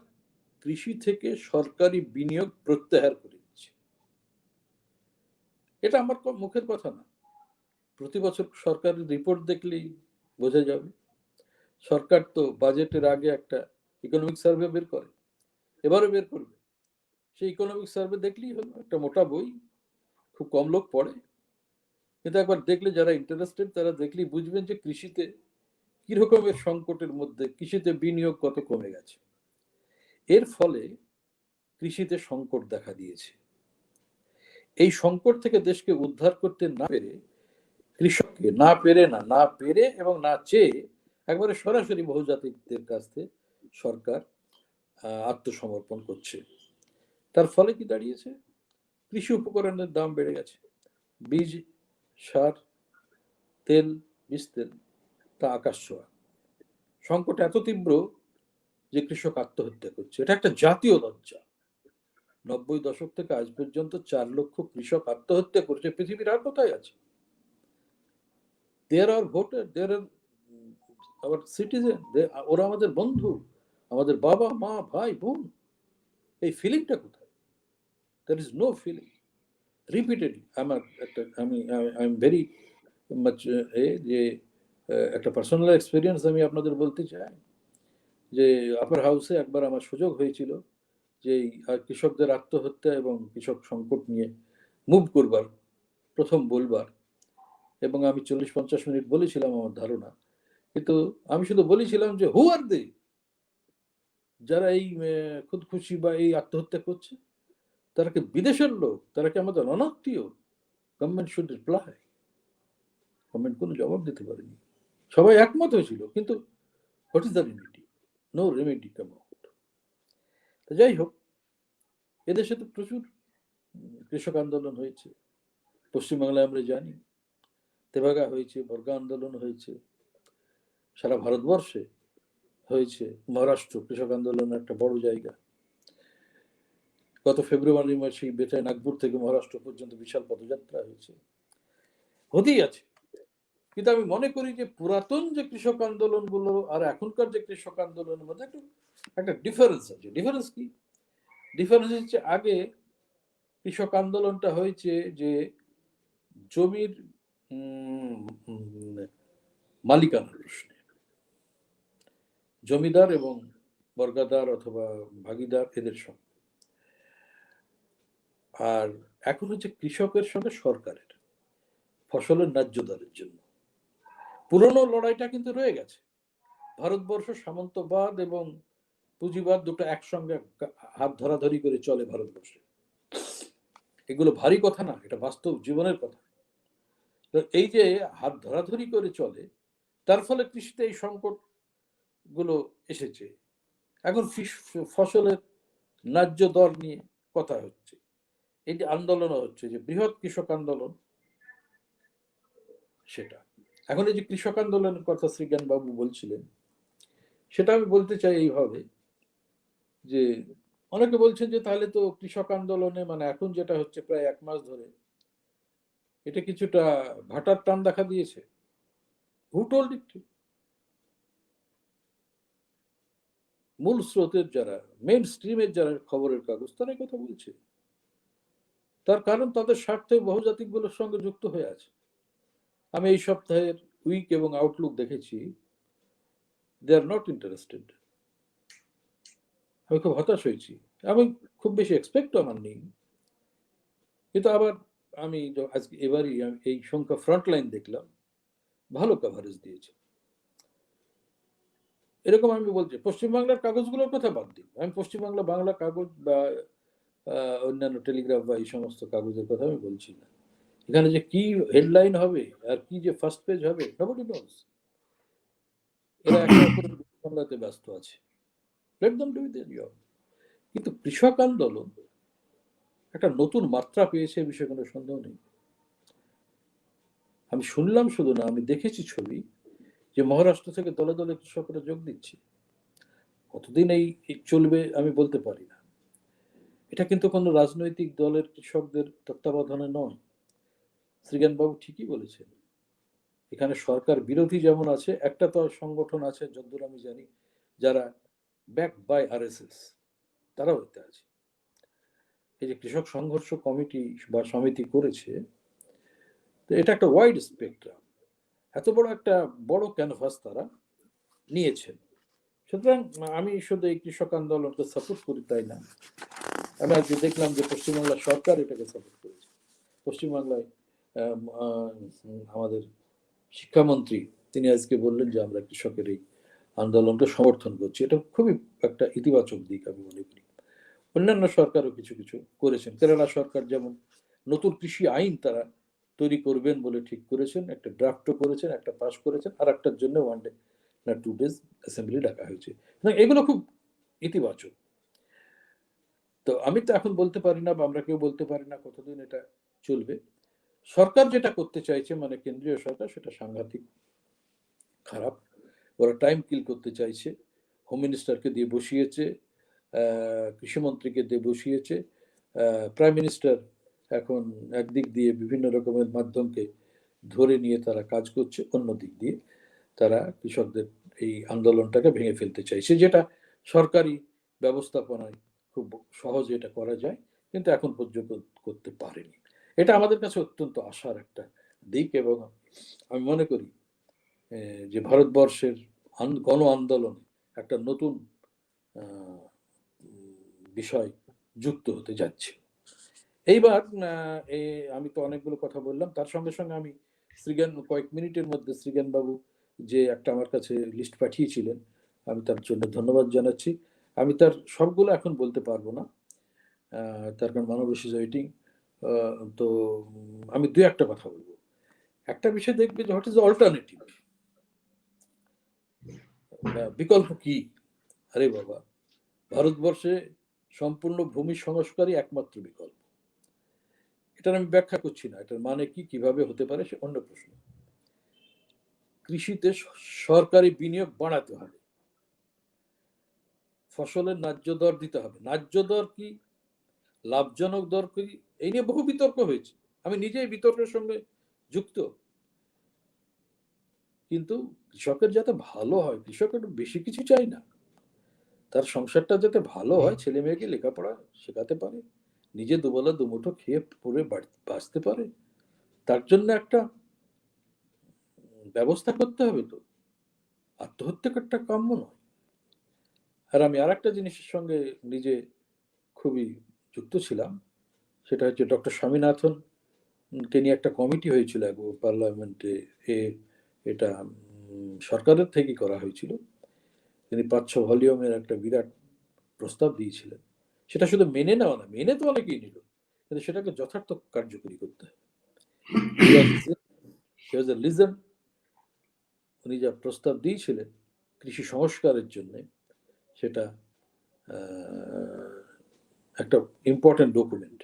কৃষি থেকে সরকারি বিনিয়োগ প্রত্যাহার করে দিচ্ছে। এটা আমার মুখের কথা না, প্রতি বছর সরকারের রিপোর্ট দেখলেই বোঝা যাবে। সরকার তো বাজেটের আগে একটা ইকোনমিক সার্ভে বের করে, এবারও বের করবে। সেই ইকোনমিক সার্ভে দেখলেই হলো, একটা মোটা বই, খুব কম লোক পড়ে, কিন্তু একবার দেখলে যারা ইন্টারেস্টেড তারা দেখলেই বুঝবেন যে কৃষিতে কি রকমের সংকটের মধ্যে, কৃষিতে বিনিয়োগ কত কমে গেছে। এর ফলে কৃষিতে সংকট দেখা দিয়েছে। এই সংকট থেকে দেশকে উদ্ধার করতে না পেরে, কৃষককে না পেরে এবং না চেয়ে একবারে সরাসরি বহুজাতিকদের কাছ থেকে সরকার আত্মসমর্পণ করছে। তার ফলে কি দাঁড়িয়েছে? কৃষি উপকরণের দাম বেড়ে গেছে, বীজ, সার, তেল, বীজ তেল তা আকাশ ছোঁয়া। সংকট এত তীব্র যে কৃষক আত্মহত্যা করছে। এটা একটা জাতীয় লজ্জা। 90 দশক থেকে আজ পর্যন্ত 4 লক্ষ কৃষক আত্মহত্যা করছে, পৃথিবীর আর কোথায় আছে? দেয়ার আর ভোটার, দেয়ার আর আওয়ার সিটিজেন, ওরা আমাদের বন্ধু, আমাদের বাবা মা ভাই বোন। এই ফিলিংটা কোথায়? There is no feeling. Repeatedly আমি এম ভেরি মাচ যে একটা পার্সোনাল এক্সপিরিয়েন্স আমি আপনাদের বলতে চাই যে আপার হাউসে একবার আমার সুযোগ হয়েছিল যে কৃষকদের আত্মহত্যা এবং কৃষক সংকট নিয়ে মুভ করবার, প্রথম বলবার, এবং আমি 40-50 মিনিট বলেছিলাম আমার ধারণা। কিন্তু আমি শুধু বলেছিলাম যে হু আর দে, যারা এই খুদকুশি বা এই আত্মহত্যা করছে, তারা কি বিদেশের লোক? তারা কি আমাদের অনাত্মীয়? Government should reply. গভর্নমেন্ট কোনো জবাব দিতে পারেনি। সবাই একমত হয়েছিল, কিন্তু what is the remedy? No remedy come out. যাই হোক, এদেশে তো প্রচুর কৃষক আন্দোলন হয়েছে। পশ্চিমবাংলায় আমরা জানি তেভাগা হয়েছে, বর্গা আন্দোলন হয়েছে, সারা ভারতবর্ষে হয়েছে। মহারাষ্ট্র কৃষক আন্দোলনের একটা বড় জায়গা। গত ফেব্রুয়ারি মাসে বেটায় নাগপুর থেকে মহারাষ্ট্র পর্যন্ত বিশাল পদযাত্রা হয়েছে, হতেই আছে। কিন্তু আমি মনে করি যে পুরাতন যে কৃষক আন্দোলনগুলো আর এখনকার যে কৃষক আন্দোলনের মধ্যে একটা ডিফারেন্স আছে। ডিফারেন্স কি? ডিফারেন্স হচ্ছে আগে কৃষক আন্দোলনটা হয়েছে যে জমির মালিকানার প্রশ্নে, জমিদার এবং বর্গাদার অথবা ভাগিদার এদের সঙ্গে। আর এখন হচ্ছে কৃষকের সঙ্গে সরকারের ফসলের ন্যায্য দরের জন্য। পুরনো লড়াইটা কিন্তু রয়ে গেছে। ভারতবর্ষ সামন্তবাদ এবং পুঁজিবাদ দুটো একসঙ্গে হাত ধরাধরি করে চলে ভারতবর্ষে। এগুলো ভারী কথা না, এটা বাস্তব জীবনের কথা। এই যে হাত ধরাধরি করে চলে, তার ফলে কৃষিতে এই সংকট গুলো এসেছে। এখন ফসলের ন্যায্য দর নিয়ে কথা হচ্ছে, এই যে আন্দোলন হচ্ছে, যে বৃহৎ কৃষক আন্দোলন, সেটা এখন এই যে কৃষক আন্দোলনের কথা শ্রীজ্ঞান বাবু বলছিলেন, সেটা আমি বলতে চাই এইভাবে যে অনেকে বলছেন যে তাহলে তো কৃষক আন্দোলনে মানে এখন যেটা হচ্ছে প্রায় 1 মাস ধরে, এটা কিছুটা ভাটার টান দেখা দিয়েছে। হু টোল্ড ইট? মূল স্রোতের যারা, মেইন স্ট্রিমের যারা খবরের কাগজ, তারা কথা বলছে। তার কারণ তাদের স্বার্থে বহুজাতিকগুলোর সঙ্গে যুক্ত হয়ে আছে। আমি এই সপ্তাহের উইক এবং আউটলুক দেখেছি, দে আর নট ইন্টারেস্টেড। আমি খুব হতাশ হয়েছি। আমি খুব বেশি এক্সপেক্ট আমার নেই, কিন্তু আবার আমি আজকে এবারই এই সংখ্যা ফ্রন্টলাইন দেখলাম, ভালো কভারেজ দিয়েছে। এরকম আমি বলছি, পশ্চিমবাংলার কাগজগুলোর কথা বাদ দিই, আমি পশ্চিমবাংলা বাংলা কাগজ বা অন্যান্য টেলিগ্রাফ বা এই সমস্ত কাগজের কথা আমি বলছি না। এখানে যে কি হেডলাইন হবে আর কি যে ফার্স্ট পেজ হবে, nobody knows। এরা একে অপরের সামলাতে ব্যস্ত আছে, let them do there job. কিন্তু কৃষক আন্দোলন একটা নতুন মাত্রা পেয়েছে, এ বিষয়ে কোনো সন্দেহ নেই। আমি শুনলাম শুধু না, আমি দেখেছি ছবি, যে মহারাষ্ট্র থেকে দলে দলে কৃষকরা যোগ দিচ্ছে। কতদিন এই চলবে আমি বলতে পারি না। এটা কিন্তু কোনো রাজনৈতিক দলের কৃষকদের তত্ত্বাবধানে নয়। শ্রীজ্ঞানবাবু ঠিকই বলেছেন, এখানে সরকার বিরোধী যেমন আছে, একটা তো সংগঠন আছে যতদূর আমি জানি, যারা ব্যাক বাই আরএসএস, তারাও এতে আছে। এই যে কৃষক সংঘর্ষ কমিটি বা সমিতি করেছে, তো এটা একটা ওয়াইড স্পেকট্রাম, এত বড় একটা বড় ক্যানভাস তারা নিয়েছেন। সুতরাং আমি শুধু এই কৃষক আন্দোলনকে সাপোর্ট করি তাই না, আমি আজকে দেখলাম যে পশ্চিমবাংলা সরকার এটাকে সাপোর্ট করেছে। পশ্চিমবাংলায় আমাদের শিক্ষামন্ত্রী তিনি আজকে বললেন যে আমরা কৃষকের এই আন্দোলনকে সমর্থন করছি। এটা খুবই একটা ইতিবাচক দিক আমি মনে করি। অন্যান্য সরকারও কিছু কিছু করেছেন। কেরালা সরকার যেমন নতুন কৃষি আইন তারা তৈরি করবেন বলে ঠিক করেছেন, একটা ড্রাফটও করেছেন, একটা পাস করেছেন, আর একটার জন্য 1 ডে না 2 ডেজ অ্যাসেম্বলি ডাকা হয়েছে। এগুলো খুব ইতিবাচক। তো আমি তো এখন বলতে পারি না, বা আমরা কেউ বলতে পারি না কতদিন এটা চলবে। সরকার যেটা করতে চাইছে, মানে কেন্দ্রীয় সরকার, সেটা সাংঘাতিক খারাপ। ওরা টাইম কিল করতে চাইছে, হোম মিনিস্টারকে দিয়ে বসিয়েছে, কৃষিমন্ত্রীকে দিয়ে বসিয়েছে, প্রাইম মিনিস্টার এখন একদিক দিয়ে বিভিন্ন রকমের মাধ্যমকে ধরে নিয়ে তারা কাজ করছে, অন্য দিক দিয়ে তারা কৃষকদের এই আন্দোলনটাকে ভেঙে ফেলতে চাইছে, যেটা সরকারি ব্যবস্থাপনায় খুব সহজে এটা করা যায়, কিন্তু এখন পর্যন্ত করতে পারেনি। এটা আমাদের কাছে অত্যন্ত আশার একটা দিক, এবং আমি মনে করি যে ভারতবর্ষের গণ আন্দোলনে একটা নতুন বিষয় যুক্ত হতে যাচ্ছে। এইবার আমি তো অনেকগুলো কথা বললাম, তার সঙ্গে সঙ্গে আমি শ্রীজ্ঞান কয়েক মিনিটের মধ্যে শ্রীজ্ঞান বাবু যে একটা আমার কাছে লিস্ট পাঠিয়েছিলেন, আমি তার জন্য ধন্যবাদ জানাচ্ছি। আমি তার সবগুলো এখন বলতে পারবো না, তার কারণ মানবেশ ইজ ওয়েটিং। তো আমি দু একটা কথা বলবো। একটা বিষয় দেখবে যে হোয়াট ইজ অল্টারনেটিভ, বিকল্প কি। আরে বাবা, ভারতবর্ষে সম্পূর্ণ ভূমি সংস্কারই একমাত্র বিকল্প। এটার আমি ব্যাখ্যা করছি না, এটার মানে কি, কিভাবে হতে পারে, সে অন্য প্রশ্ন। কৃষিতে সরকারি বিনিয়োগ বাড়াতে হবে, ফসলের ন্যায্য দর দিতে হবে। ন্যায্য দর কি, লাভজনক দর কি, এই নিয়ে বহু বিতর্ক হয়েছে, আমি নিজেই বিতর্কের সঙ্গে যুক্ত। কিন্তু কৃষকের যাতে ভালো হয়, কৃষকের বেশি কিছু চাই না, তার সংসারটা যাতে ভালো হয়, ছেলে মেয়েকে লেখাপড়া শেখাতে পারে, নিজে দুবেলা দুমুঠো খেয়ে পরে বাঁচতে পারে, তার জন্য একটা ব্যবস্থা করতে হবে। তো আত্মহত্যাটা কাম্য নয়। আর আমি আর একটা জিনিসের সঙ্গে নিজে খুবই যুক্ত ছিলাম, সেটা হচ্ছে ডক্টর স্বামীনাথন কে নিয়ে একটা কমিটি হয়েছিল পার্লামেন্টে, এটা সরকারের থেকেই করা হয়েছিল। তিনি 5-6 ভলিউমের একটা বিরাট প্রস্তাব দিয়েছিলেন। সেটা শুধু মেনে নেওয়া না, মেনে তো অনেকেই নিল, কিন্তু সেটাকে যথার্থ কার্যকরী করতে হবে। উনি যা প্রস্তাব দিয়েছিলেন কৃষি সংস্কারের জন্য, সেটা একটা ইম্পর্টেন্ট ডকুমেন্ট।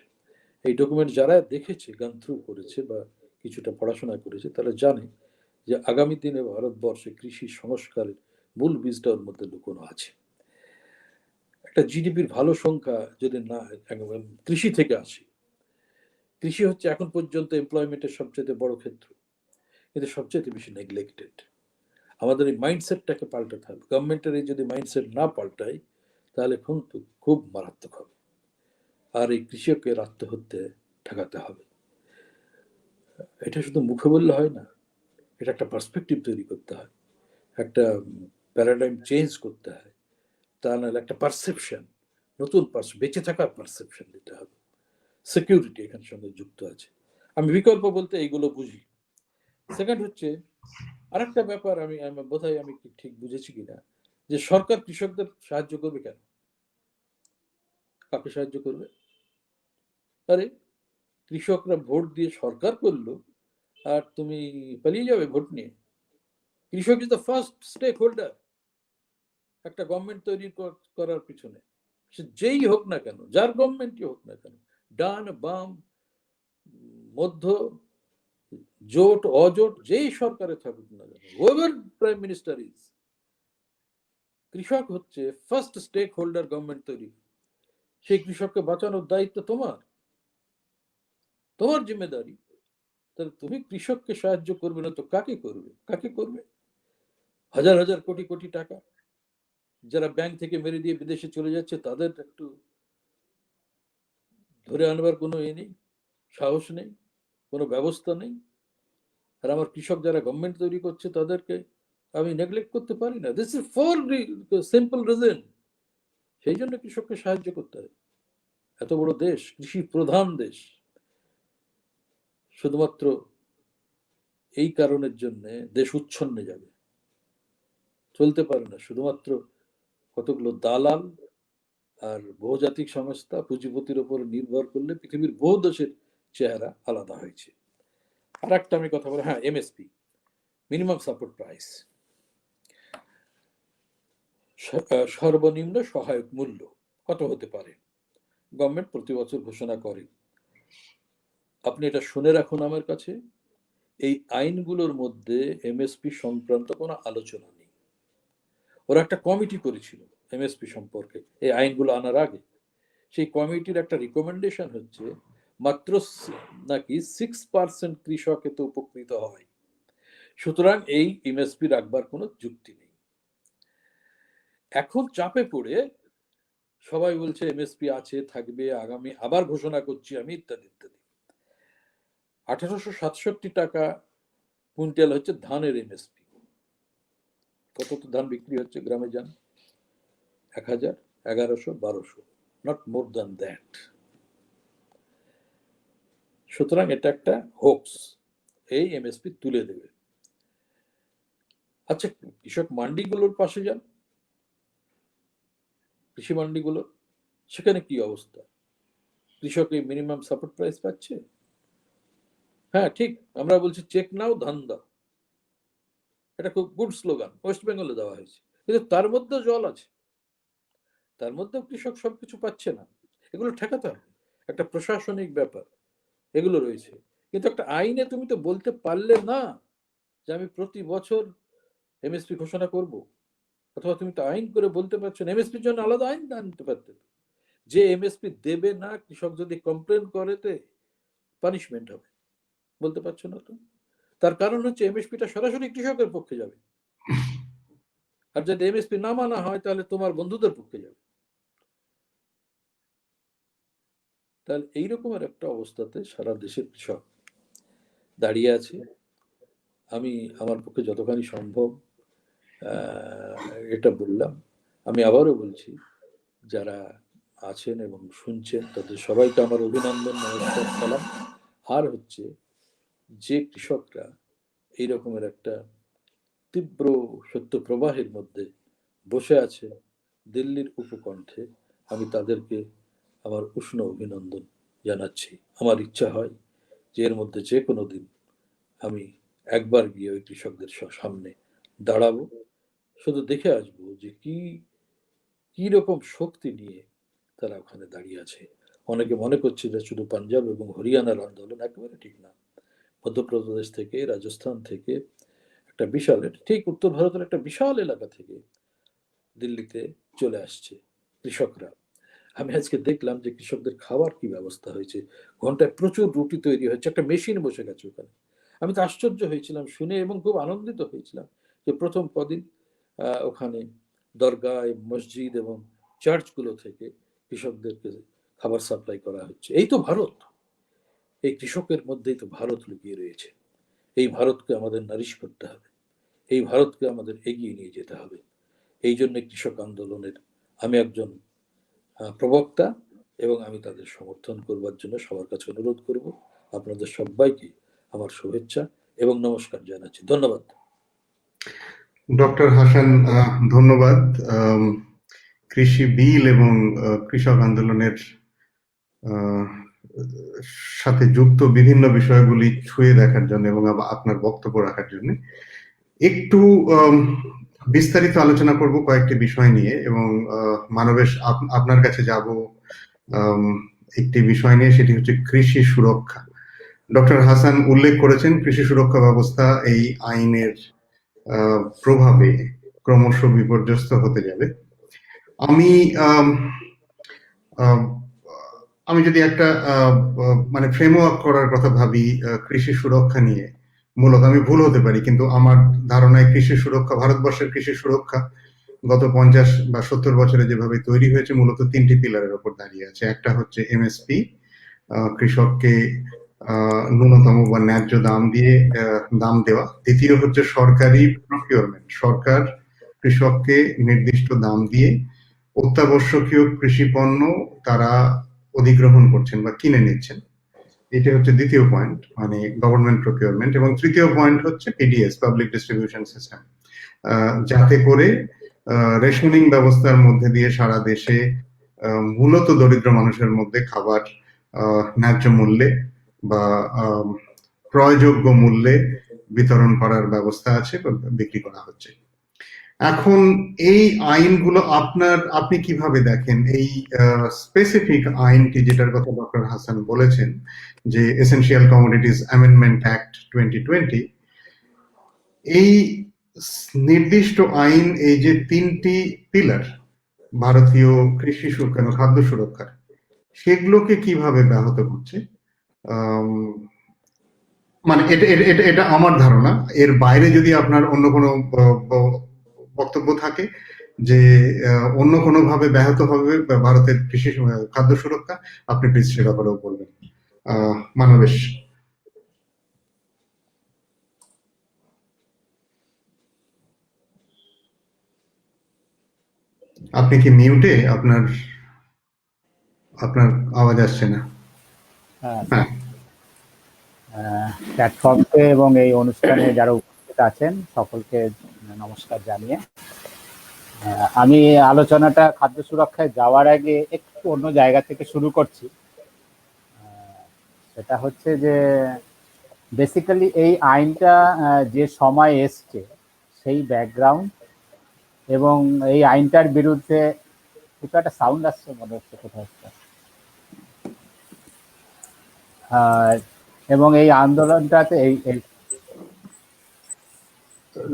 এই ডকুমেন্ট যারা দেখেছে, গান থ্রু করেছে বা কিছুটা পড়াশোনা করেছে, তারা জানে যে আগামী দিনে ভারতবর্ষে কৃষি সংস্কারের মূল বীজটা ওর মধ্যে লুকোনো আছে। একটা জিডিপির ভালো সংখ্যা যদি না কৃষি থেকে আসে, কৃষি হচ্ছে এখন পর্যন্ত এমপ্লয়মেন্টের সবচেয়ে বড় ক্ষেত্র, কিন্তু সবচেয়ে বেশি নেগলেক্টেড। আমাদের এই মাইন্ডসেটটাকে পাল্টাতে হবে। গভর্নমেন্টের এই যদি মাইন্ডসেট না পাল্টায় তাহলে কিন্তু খুব মারাত্মক হবে। আর এই কৃষকের আত্মহত্যায় ঠেকাতে হবে। এটা শুধু মুখে বললে হয় না, এটা একটা পার্সপেক্টিভ তৈরি করতে হয়, একটা প্যারাডাইম চেঞ্জ করতে হয়। তা নাহলে একটা পারসেপশন, নতুন বেঁচে থাকার পারসেপশন দিতে হবে। সিকিউরিটি এখানে সঙ্গে যুক্ত আছে। আমি বিকল্প বলতে এইগুলো বুঝি। সেকেন্ড হচ্ছে আরেকটা ব্যাপার, আমি বোধহয় আমি কি ঠিক বুঝেছি কিনা, যে সরকার কৃষকদের সাহায্য করবে কেন? কাকে সাহায্য করবে? আরে কৃষকরা ভোট দিয়ে সরকার করলো আর তুমি পালিয়ে যাবে ভোট নিয়ে? কৃষক is the first stakeholder একটা গভর্নমেন্ট তৈরি করার পিছনে। সে যেই হোক না কেন, যার গভর্নমেন্টই হোক না কেন, ডান বাম মধ্য জোট অজোট যেই সরকারে থাকুক না কেন, হুএভার প্রাইম মিনিস্টার ইজ, কৃষক হচ্ছে ফার্স্ট স্টেক হোল্ডার গভর্নমেন্ট তৈরি। সেই কৃষককে বাঁচানোর দায়িত্ব তোমার, তোমার জিম্মেদারি। তাহলে তুমি কৃষককে সাহায্য করবে না তো কাকে করবে? কাকে করবে? হাজার হাজার কোটি কোটি টাকা যারা ব্যাংক থেকে মেরে দিয়ে বিদেশে চলে যাচ্ছে, তাদের একটু ধরে আনবার কোনো নেই, সাহস নেই, কোনো ব্যবস্থা নেই। আর আমার কৃষক যারা গভর্নমেন্ট তৈরি করছে তাদেরকে আমি নেগলেক্ট করতে পারি না। This is for simple reason. সেই জন্য কৃষককে সাহায্য করতে হবে। এত বড় দেশ, কৃষি প্রধান দেশ, শুধুমাত্র এই কারণের জন্য দেশ উচ্ছন্নে যাবে, চলতে পারে না। শুধুমাত্র কতগুলো দালাল আর বহুজাতিক সংস্থা পুঁজিপতির উপর নির্ভর করলে পৃথিবীর বহু দেশের চেহারা আলাদা হয়েছে। আর একটা আমি কথা বলি, হ্যাঁ, এমএসপি, মিনিমাম সাপোর্ট প্রাইস, সর্বনিম্ন সহায়ক মূল্য কত হতে পারে? গভর্নমেন্ট প্রতি বছর ঘোষণা করে। আপনি এটা শুনে রাখুন আমার কাছে, এই আইনগুলোর মধ্যে এমএসপি সংক্রান্ত কোনো আলোচনা নেই। ওরা একটা কমিটি করেছিল এমএসপি সম্পর্কে এই আইনগুলো আনার আগে। সেই কমিটির একটা রিকমেন্ডেশন হচ্ছে মাত্র নাকি 6% কৃষক এতে উপকৃত হয়। সুতরাং এই এমএসপি রাখবার কোনো যুক্তি নেই। এখন চাপে পড়ে সবাই বলছে এমএসপি আছে, থাকবে, আগামী আবার ঘোষণা করছি আমি, ইত্যাদি ইত্যাদি। 1867 টাকা কুইন্টাল হচ্ছে ধানের এমএসপি। কত তো ধান বিক্রি হচ্ছে গ্রামে যান? 1000, 1100, 1200, নট মোর দ্যান দ্যাট। সুতরাং এটা একটা হোক্স, এই এমএসপি তুলে দেবে। আচ্ছা, কৃষক মান্ডিগুলোর পাশে যান, কৃষি মান্ডিগুলো, সেখানে কি অবস্থা? কৃষক এই মিনিমাম সাপোর্ট প্রাইস পাচ্ছে? হ্যাঁ ঠিক, আমরা বলছি চেক নাও ধান দাও, এটা খুব গুড স্লোগান, ওয়েস্ট বেঙ্গলে দেওয়া হয়েছে, কিন্তু তার মধ্যে জল আছে, তার মধ্যেও কৃষক সবকিছু পাচ্ছে না। এগুলো ঠেকাতে হবে, একটা প্রশাসনিক ব্যাপার এগুলো রয়েছে। কিন্তু একটা আইনে তুমি তো বলতে পারলে না যে আমি প্রতি বছর এমএসপি ঘোষণা করব, অথবা তুমি তো আইন করে বলতে পারছো না। এমএসপির জন্য আলাদা আইন আনতে পারতে, যে এমএসপি দেবে না কৃষক যদি কমপ্লেন করেতে পানিশমেন্ট হবে, বলতে পারছো না তো। তার কারণ হচ্ছে এমএসপিটা সরাসরি কৃষকের পক্ষে যাবে, আর যদি এমএসপি না মানা হয় তাহলে তোমার বন্ধুদের পক্ষে যাবে। তাহলে এইরকমের একটা অবস্থাতে সারা দেশের কৃষক দাঁড়িয়ে আছে। আমি আমার পক্ষে যতখানি সম্ভব এটা বললাম। আমি আবারও বলছি, যারা আছেন এবং শুনছেন তাদের সবাইকে আমার অভিনন্দন, নমস্কার, সালাম। আর হচ্ছে যে কৃষকরা এই রকমের একটা তীব্র সত্য প্রবাহের মধ্যে বসে আছে দিল্লির উপকণ্ঠে, আমি তাদেরকে আমার উষ্ণ অভিনন্দন জানাচ্ছি। আমার ইচ্ছা হয় যে এর মধ্যে যে কোনো দিন আমি একবার গিয়ে ওই কৃষকদের সামনে দাঁড়াবো, শুধু দেখে আসবো যে কি রকম শক্তি নিয়ে তারা ওখানে দাঁড়িয়ে আছে। অনেকে মনে করছে যে শুধু পাঞ্জাব এবং হরিয়ানার আন্দোলন, একেবারে ঠিক না। মধ্যপ্রদেশ থেকে, রাজস্থান থেকে, একটা বিশাল, ঠিক উত্তর ভারতের একটা বিশাল এলাকা থেকে দিল্লিতে চলে আসছে কৃষকরা। আমি আজকে দেখলাম যে কৃষকদের খাবার কি ব্যবস্থা হয়েছে, ঘন্টায় প্রচুর রুটি তৈরি হচ্ছে, একটা মেশিন বসে গেছে ওখানে। আমি তো আশ্চর্য হয়েছিলাম শুনে এবং খুব আনন্দিত হয়েছিলাম যে প্রথম কদিন ওখানে দরগায়, মসজিদ এবং চার্চগুলো থেকে কৃষকদেরকে খাবার সাপ্লাই করা হচ্ছে। এই তো ভারত, এই কৃষকের মধ্যেই তো ভারত লুকিয়ে রয়েছে। এই ভারতকে আমাদের নারিশ করতে হবে, এই ভারতকে আমাদের এগিয়ে নিয়ে যেতে হবে। এই জন্য কৃষক আন্দোলনের আমি একজন প্রবক্তা এবং আমি তাদের সমর্থন করবার জন্য সবার কাছে অনুরোধ করব। আপনাদের সবাইকে আমার শুভেচ্ছা এবং নমস্কার জানাচ্ছি। ধন্যবাদ। ডক্টর হাসান, ধন্যবাদ। কৃষি বিল এবং কৃষক আন্দোলনের সাথে যুক্ত বিভিন্ন বিষয়গুলি ছুঁয়ে দেখার জন্য এবং আপনার বক্তব্য রাখার জন্য। একটু বিস্তারিত আলোচনা করব কয়েকটি বিষয় নিয়ে এবং মানবেশ আপনার কাছে যাব একটি বিষয় নিয়ে, সেটি হচ্ছে কৃষি সুরক্ষা। ডক্টর হাসান উল্লেখ করেছেন কৃষি সুরক্ষা ব্যবস্থা এই আইনের প্রভাবে ক্রমশ বিপর্যস্ত হতে যাবে। আমি যদি একটা মানে ফ্রেমওয়ার্ক করার কথা ভাবি কৃষি সুরক্ষা নিয়ে, মূলত আমি ভুল হতে পারি, কিন্তু আমার ধারণায় কৃষি সুরক্ষা, ভারতবর্ষের কৃষি সুরক্ষা গত 50 বা 70 বছরে যেভাবে তৈরি হয়েছে মূলত 3টি পিলারের উপর দাঁড়িয়ে আছে। একটা হচ্ছে এমএসপি, কৃষককে ন্যূনতম বা ন্যায্য দাম দেওয়া। দ্বিতীয় হচ্ছে সরকারি প্রকিউরমেন্ট, সরকার কৃষককে নির্দিষ্ট দাম দিয়ে অত্যাবশ্যকীয় কৃষি পণ্য তারা অধিগ্রহণ করছেন বা কিনে নিচ্ছেন। এটা হচ্ছে দ্বিতীয় পয়েন্ট, মানে গভর্নমেন্ট প্রকিউরমেন্ট। এবং তৃতীয় পয়েন্ট হচ্ছে পিডিএস, পাবলিক ডিস্ট্রিবিউশন সিস্টেম, যাতে করে রেশনিং ব্যবস্থার মধ্যে দিয়ে সারা দেশে মূলত দরিদ্র মানুষের মধ্যে খাবার ন্যায্য মূল্যে বা ক্রয়যোগ্য মূল্যে বিতরণ করার ব্যবস্থা আছে, বিক্রি করা হচ্ছে। এখন এই আইনগুলো আপনি কিভাবে দেখেন? এই স্পেসিফিক আইনটি যেটার কথা ডক্টর হাসান বলেছেন, যে এসেনশিয়াল কমোডিটিজ অ্যামেন্ডমেন্ট অ্যাক্ট 2020, এই নির্দিষ্ট আইন, এই যে 3টি পিলার ভারতীয় কৃষি সুরক্ষা এবং খাদ্য সুরক্ষার, সেগুলোকে কিভাবে ব্যাহত করছে? মানে এটা আমার ধারণা। এর বাইরে যদি আপনার অন্য কোনো বক্তব্য থাকে যে অন্য কোনো ভাবে ব্যাহত হবে ভারতের কৃষি খাদ্য সুরক্ষা, আপনি প্লিজ সে ব্যাপারেও বলবেন। মানবেশ, আপনি কি মিউটে? আপনার আওয়াজ আসছে না। হ্যাঁ, প্ল্যাটফর্মে এবং এই অনুষ্ঠানে যারা উপস্থিত আছেন সকলকে নমস্কার জানিয়ে আমি আলোচনাটা খাদ্য সুরক্ষায় যাওয়ার আগে একটু অন্য জায়গা থেকে শুরু করছি। সেটা হচ্ছে যে বেসিক্যালি এই আইনটা যে সময় এসছে সেই ব্যাকগ্রাউন্ড এবং এই আইনটার বিরুদ্ধে কিছু একটা সাউন্ড আসছে মনে হচ্ছে কোথাও একটা, এবং এই আন্দোলনটাতে এই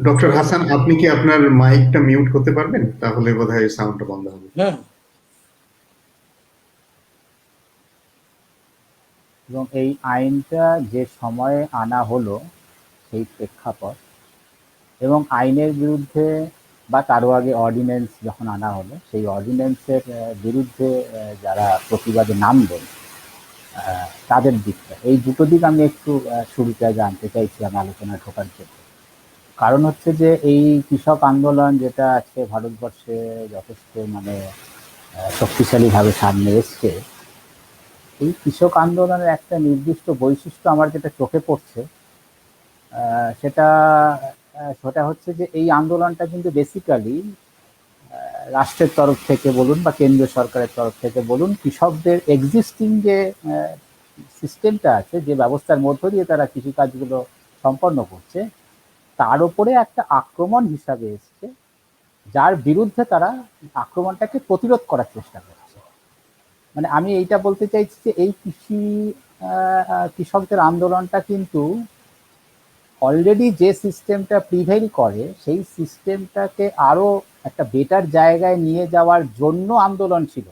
ডক্টর হাসান, আপনি কি আপনার মাইকটা মিউট করতে পারবেন? তাহলে বোধহয় সাউন্ডটা বন্ধ হবে। হ্যাঁ, এবং এই আইনটা যে সময়ে আনা হলো সেই প্রেক্ষাপট এবং আইনের বিরুদ্ধে বা তারও আগে অর্ডিন্যান্স যখন আনা হলো সেই অর্ডিন্যান্সের বিরুদ্ধে যারা প্রতিবাদে নামবেন তাদের দিকটা, এই দুটো দিক আমি একটু শুরুতে জানতে চাইছিলাম আলোচনা ঢোকার জন্য। কারণ হচ্ছে যে এই কৃষক আন্দোলন যেটা আজকে ভারতবর্ষে যথেষ্ট মানে শক্তিশালীভাবে সামনে এসছে, এই কৃষক আন্দোলনের একটা নির্দিষ্ট বৈশিষ্ট্য আমার যেটা চোখে পড়ছে সেটা হচ্ছে যে এই আন্দোলনটা কিন্তু বেসিক্যালি রাষ্ট্রের তরফ থেকে বলুন বা কেন্দ্রীয় সরকারের তরফ থেকে বলুন, কৃষকদের এক্সিস্টিং যে সিস্টেমটা আছে, যে ব্যবস্থার মধ্য দিয়ে তারা কৃষিকাজগুলো সম্পন্ন করছে, তার উপরে একটা আক্রমণ হিসাবে এসছে, যার বিরুদ্ধে তারা আক্রমণটাকে প্রতিরোধ করার চেষ্টা করছে। মানে আমি এইটা বলতে চাইছি যে এই কৃষকদের আন্দোলনটা কিন্তু অলরেডি যে সিস্টেমটা প্রিভেইল করে সেই সিস্টেমটাকে আরো একটা বেটার জায়গায় নিয়ে যাওয়ার জন্য আন্দোলন ছিল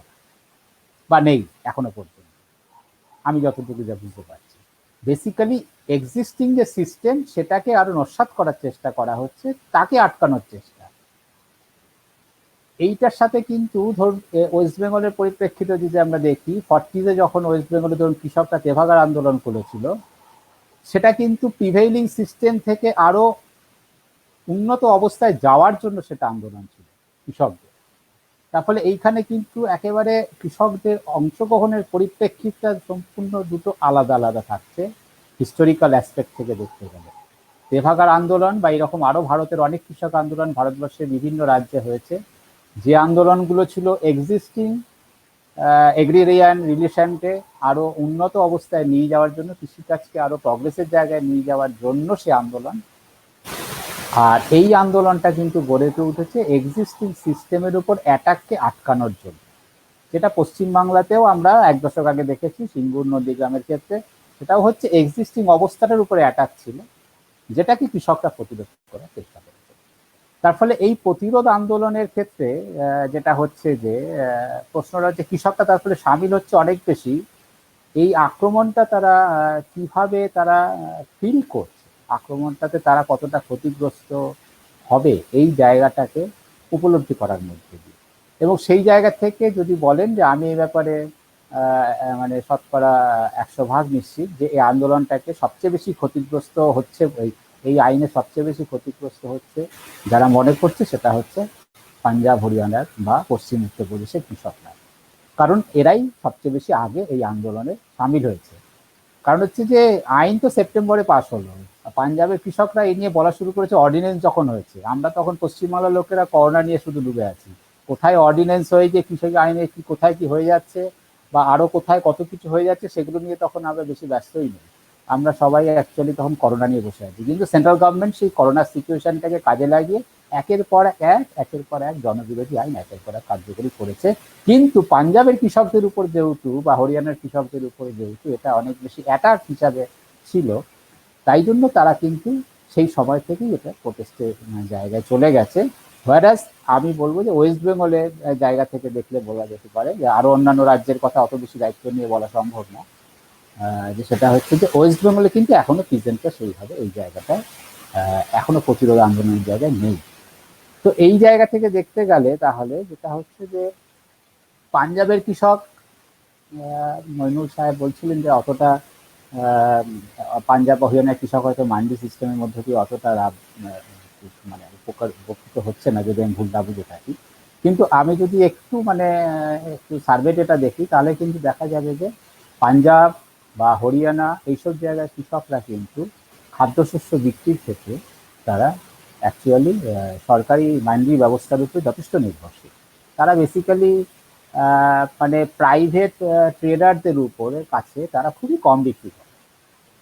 বা নেই এখনো পর্যন্ত, আমি যতটুকু যা বুঝতে পারছি। বেসিক্যালি এক্সিস্টিং যে সিস্টেম সেটাকে আরো নস্যাৎ করার চেষ্টা করা হচ্ছে, তাকে আটকানোর চেষ্টা। এইটার সাথে কিন্তু ধরুন ওয়েস্ট বেঙ্গলের পরিপ্রেক্ষিতে যদি আমরা দেখি, 40s যখন ওয়েস্ট বেঙ্গলে ধরুন কৃষকরা তেভাগার আন্দোলন করেছিল, সেটা কিন্তু প্রিভেইলিং সিস্টেম থেকে আরো উন্নত অবস্থায় যাওয়ার জন্য সেটা আন্দোলন ছিল কৃষকদের। তার ফলে এইখানে কিন্তু একেবারে কৃষকদের অংশগ্রহণের পরিপ্রেক্ষিতটা সম্পূর্ণ দুটো আলাদা আলাদা থাকছে হিস্টোরিক্যাল অ্যাসপেক্ট থেকে দেখতে গেলে। তেভাগার আন্দোলন বা এরকম আরো ভারতের অনেক কৃষক আন্দোলন ভারতবর্ষের বিভিন্ন রাজ্যে হয়েছে, যে আন্দোলনগুলো ছিল এক্সিস্টিং এগ্রিরিয়ান রিলেশনকে আরো উন্নত অবস্থায় নিয়ে যাওয়ার জন্য, কৃষিকাজকে আরো প্রগ্রেসের জায়গায় নিয়ে যাওয়ার জন্য সে আন্দোলন। আর এই আন্দোলনটা কিন্তু গড়ে উঠেছে এক্সিস্টিং সিস্টেমের উপর অ্যাটাককে আটকানোর জন্য, যেটা পশ্চিমবাংলাতেও আমরা 1 দশক আগে দেখেছি সিঙ্গুর নন্দীগ্রামের ক্ষেত্রে। সেটাও হচ্ছে এক্সিস্টিং অবস্থাটার উপরে অ্যাটাক ছিল, যেটাকে কৃষকরা প্রতিরোধ করার চেষ্টা করেছে। তার ফলে এই প্রতিরোধ আন্দোলনের ক্ষেত্রে যেটা হচ্ছে যে প্রশ্নটা হচ্ছে কৃষকরা তার ফলে সামিল হচ্ছে অনেক বেশি। এই আক্রমণটা তারা কিভাবে তারা ফিল করছে, আক্রমণটাতে তারা কতটা ক্ষতিগ্রস্ত হবে, এই জায়গাটাকে উপলব্ধি করার মধ্যে দিয়ে। এবং সেই জায়গা থেকে যদি বলেন যে আমি এই ব্যাপারে মানে শতকরা 100% নিশ্চিত যে এই আন্দোলনটাকে সবচেয়ে বেশি ক্ষতিগ্রস্ত হচ্ছে, এই আইনে সবচেয়ে বেশি ক্ষতিগ্রস্ত হচ্ছে যারা মনে করছে সেটা হচ্ছে পাঞ্জাব, হরিয়ানার বা পশ্চিম উত্তরপ্রদেশের কৃষকরা। কারণ এরাই সবচেয়ে বেশি আগে এই আন্দোলনে সামিল হয়েছে। কারণ হচ্ছে যে আইন তো সেপ্টেম্বরে পাস হলো, পাঞ্জাবের কৃষকরা এই নিয়ে বলা শুরু করেছে অর্ডিন্যান্স যখন হয়েছে। আমরা তখন পশ্চিমবাংলার লোকেরা করোনা নিয়ে শুধু ডুবে আছি, কোথায় অর্ডিন্যান্স হয়ে যে কৃষক আইনে কি কোথায় কি হয়ে যাচ্ছে বা আরো কোথায় কত কিছু হয়ে যাচ্ছে সেগুলো নিয়ে তখন আমরা বেশি ব্যস্তই নেই। আমরা সবাই অ্যাকচুয়ালি তখন করোনা নিয়ে বসে আছি। কিন্তু সেন্ট্রাল গভর্নমেন্ট সেই করোনা সিচুয়েশনটাকে কাজে লাগিয়ে একের পর এক জনবিরোধী আইন একের পর এক কার্যকরী করেছে। কিন্তু পাঞ্জাবের কৃষকদের উপর যেহেতু বা হরিয়ানার কৃষকদের উপর যেহেতু এটা অনেক বেশি অ্যাটাক হিসাবে ছিল, তাই জন্য তারা কিন্তু সেই সময় থেকেই এটা প্রোটেস্টের জায়গায় চলে গেছে। হোয়ারাস আমি বলবো যে ওয়েস্ট বেঙ্গলের জায়গা থেকে দেখলে বলা যেতে পারে যে আরো অন্যান্য রাজ্যের কথা অত বেশি দায়িত্ব নিয়ে বলা সম্ভব না, যে সেটা হচ্ছে যে ওয়েস্ট বেঙ্গলে কিন্তু এখনো প্রেজেন্টটা সেইভাবে এই জায়গাটায় এখনো প্রতিরোধ আন্দোলনের জায়গায় নেই। তো এই জায়গা থেকে দেখতে গেলে তাহলে যেটা হচ্ছে যে পাঞ্জাবের কৃষক, মইনুল সাহেব বলছিলেন যে অতটা পাঞ্জাব বা হরিয়ানার কৃষক হয়তো মান্ডি সিস্টেমের মধ্যে দিয়ে অতটা লাভ মানে উপকৃত হচ্ছে না, যদি আমি ভুল না বুঝে থাকি। কিন্তু আমি যদি একটু মানে একটু সার্ভে ডেটা দেখি তাহলে কিন্তু দেখা যাবে যে পাঞ্জাব বা হরিয়ানা এইসব জায়গায় কৃষকরা কিন্তু খাদ্যশস্য বিক্রির ক্ষেত্রে তারা অ্যাকচুয়ালি সরকারি মান্ডি ব্যবস্থার উপর যথেষ্ট নির্ভরশীল। তারা বেসিক্যালি মানে প্রাইভেট ট্রেডারদের উপরে কাছে তারা খুবই কম বিক্রি করে।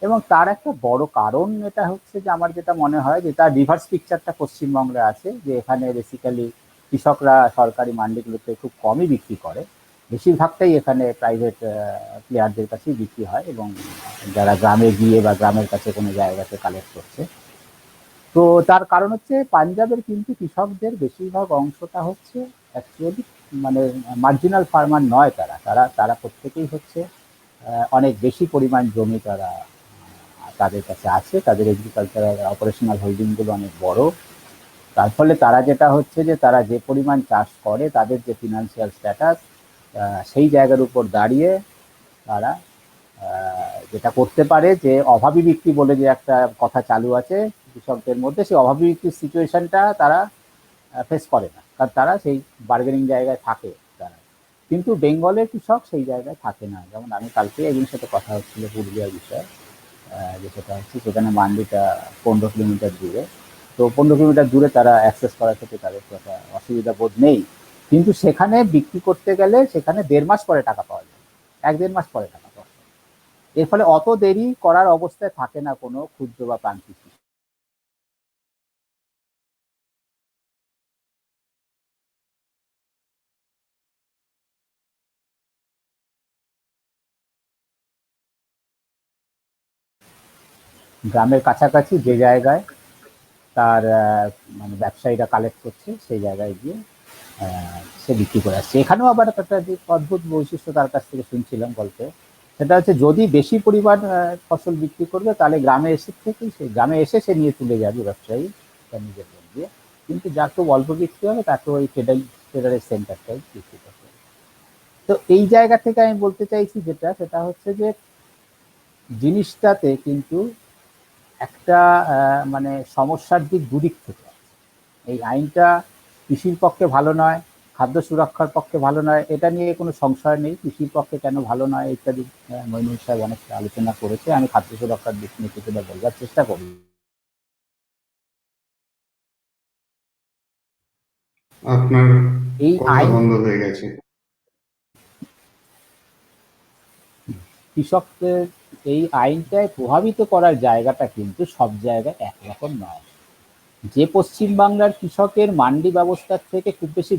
এবং তার একটা বড় কারণ এটা হচ্ছে যে আমার যেটা মনে হয় যে তার রিভার্স পিকচারটা পশ্চিমবঙ্গে আছে, যে এখানে বেসিক্যালি কৃষকরা সরকারি মান্ডিগুলোতে খুব কমই বিক্রি করে, বেশিরভাগটাই এখানে প্রাইভেট প্লেয়ারদের কাছেই বিক্রি হয় এবং যারা গ্রামে গিয়ে বা গ্রামের কাছে কোনো জায়গাতে কালেক্ট করছে। তো তার কারণ হচ্ছে পাঞ্জাবের কিন্তু কৃষকদের বেশিরভাগ অংশটা হচ্ছে অ্যাকচুয়ালি মানে মার্জিনাল ফার্মার নয়, তারা তারা তারা প্রত্যেকেই হচ্ছে অনেক বেশি পরিমাণ জমি তারা তাদের কাছে আছে, তাদের এগ্রিকালচারাল অপারেশনাল হোল্ডিংগুলো অনেক বড়। তার ফলে তারা যেটা হচ্ছে যে তারা যে পরিমাণ চাষ করে তাদের যে ফিনান্সিয়াল স্ট্যাটাস সেই জায়গার উপর দাঁড়িয়ে তারা যেটা করতে পারে যে অভাবী বিক্রি বলে যে একটা কথা চালু আছে কৃষকদের মধ্যে, সেই অভাবী বিক্রির সিচুয়েশনটা তারা ফেস করে না, কারণ তারা সেই বার্গেনিং জায়গায় থাকে তারা। কিন্তু বেঙ্গলের কৃষক সেই জায়গায় থাকে না। যেমন আমি কালকে একজনের সাথে কথা হচ্ছিল পুরুলিয়ার বিষয়ে, যে সেটা হচ্ছে সেখানে মান্ডিটা 15 কিলোমিটার দূরে। তো 15 কিলোমিটার দূরে তারা অ্যাক্সেস করার ক্ষেত্রে তাদের একটা অসুবিধা বোধ নেই, কিন্তু সেখানে বিক্রি করতে গেলে সেখানে 1.5 মাস পরে টাকা পাওয়া যায়, 1-1.5 মাস পরে টাকা পাওয়া যায়। এর ফলে অত দেরি করার অবস্থায় থাকে না কোনো ক্ষুদ্র বা প্রান্তিক কৃষক। গ্রামের কাছাকাছি যে জায়গায় তার মানে ব্যবসায়ীরা কালেক্ট করছে সেই জায়গায় গিয়ে সে বিক্রি করে আসছে। এখানেও আবার একটা যে অদ্ভুত বৈশিষ্ট্য তার কাছ থেকে শুনছিলাম গল্পে, সেটা হচ্ছে যদি বেশি পরিমাণ ফসল বিক্রি করবে তাহলে গ্রামে এসে থেকে সে গ্রামে এসে সে নিয়ে তুলে যাবে ব্যবসায়ী তার নিজের লোক দিয়ে, কিন্তু যা খুব অল্প বিক্রি হবে তাকে ওই ট্রেডারের সেন্টারটাই বিক্রি করতে হবে। তো এই জায়গা থেকে আমি বলতে চাইছি যেটা, সেটা হচ্ছে যে জিনিসটাতে কিন্তু একটা মানে সমস্যার দিক দুদিক থেকে আছে। এই আইনটা কৃষির পক্ষে ভালো নয়, খাদ্য সুরক্ষার পক্ষে ভালো নয়, এটা নিয়ে কোনো সংশয় নেই। কৃষির পক্ষে কেন ভালো নয় ইত্যাদি মইনুল সাহেব অনেক আলোচনা করেছে, আমি খাদ্য সুরক্ষার দিক নিয়ে কিছুটা বলবার চেষ্টা করি। আপনার এই কথা আইন বন্ধ হয়ে গেছে। কৃষকদের এই আইনটায় প্রভাবিত করার জায়গাটা কিন্তু সব জায়গায় একরকম নয়। যে পশ্চিমবাংলার কৃষকের মান্ডি ব্যবস্থার থেকে খুব বেশি